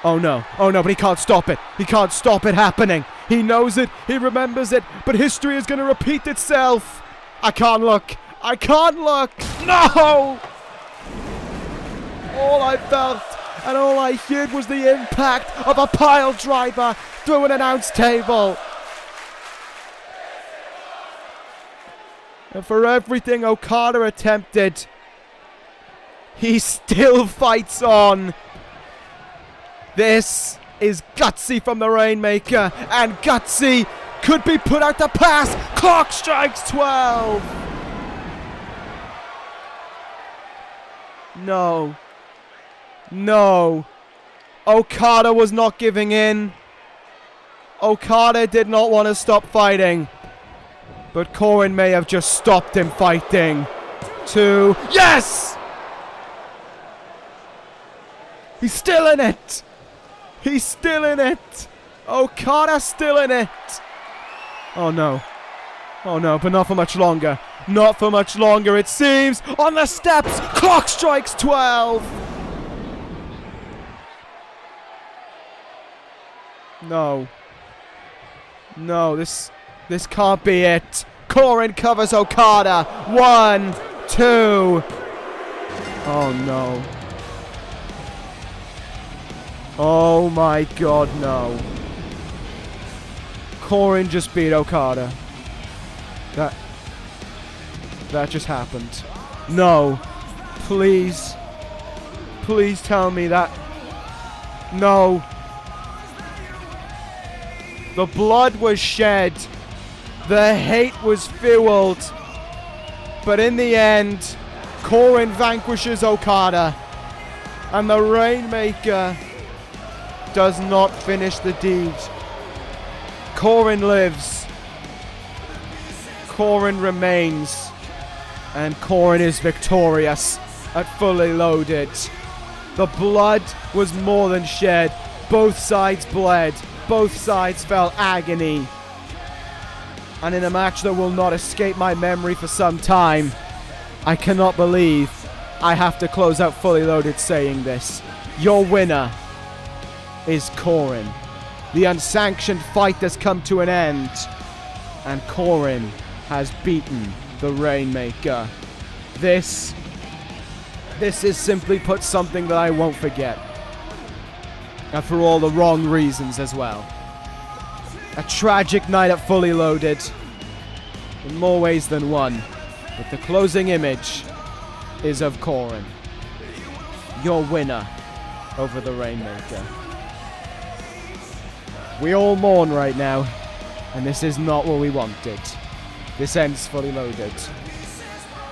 Oh no. Oh no, but he can't stop it. He can't stop it happening. He knows it. He remembers it. But history is going to repeat itself. I can't look. I can't look. No! All I felt and all I heard was the impact of a pile driver through an announce table. And for everything Okada attempted, he still fights on. This is gutsy from the Rainmaker, and gutsy could be put out to pass. Clock strikes 12. No. No. Okada was not giving in. Okada did not want to stop fighting. But Coren may have just stopped him fighting. 2. Yes! He's still in it. He's still in it. Okada's still in it. Oh no. Oh no, but not for much longer. Not for much longer, it seems. On the steps, clock strikes 12. No. No, this can't be it. Coren covers Okada. 1, 2. Oh no. Oh my God, no. Coren just beat Okada. That just happened. No. Please. Please tell me that. No. The blood was shed. The hate was fueled. But in the end, Coren vanquishes Okada. And the Rainmaker does not finish the deed. Coren lives. Coren remains. And Coren is victorious at Fully Loaded. The blood was more than shed. Both sides bled. Both sides felt agony. And in a match that will not escape my memory for some time, I cannot believe I have to close out Fully Loaded saying this. Your winner is Coren. The unsanctioned fight has come to an end. And Coren has beaten the Rainmaker. This is simply put something that I won't forget. And for all the wrong reasons as well. A tragic night at Fully Loaded. In more ways than one. But the closing image is of Coren. Your winner over the Rainmaker. We all mourn right now. And this is not what we wanted. This ends Fully Loaded.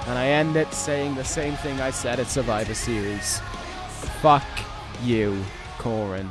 And I end it saying the same thing I said at Survivor Series. Fuck you, Coren.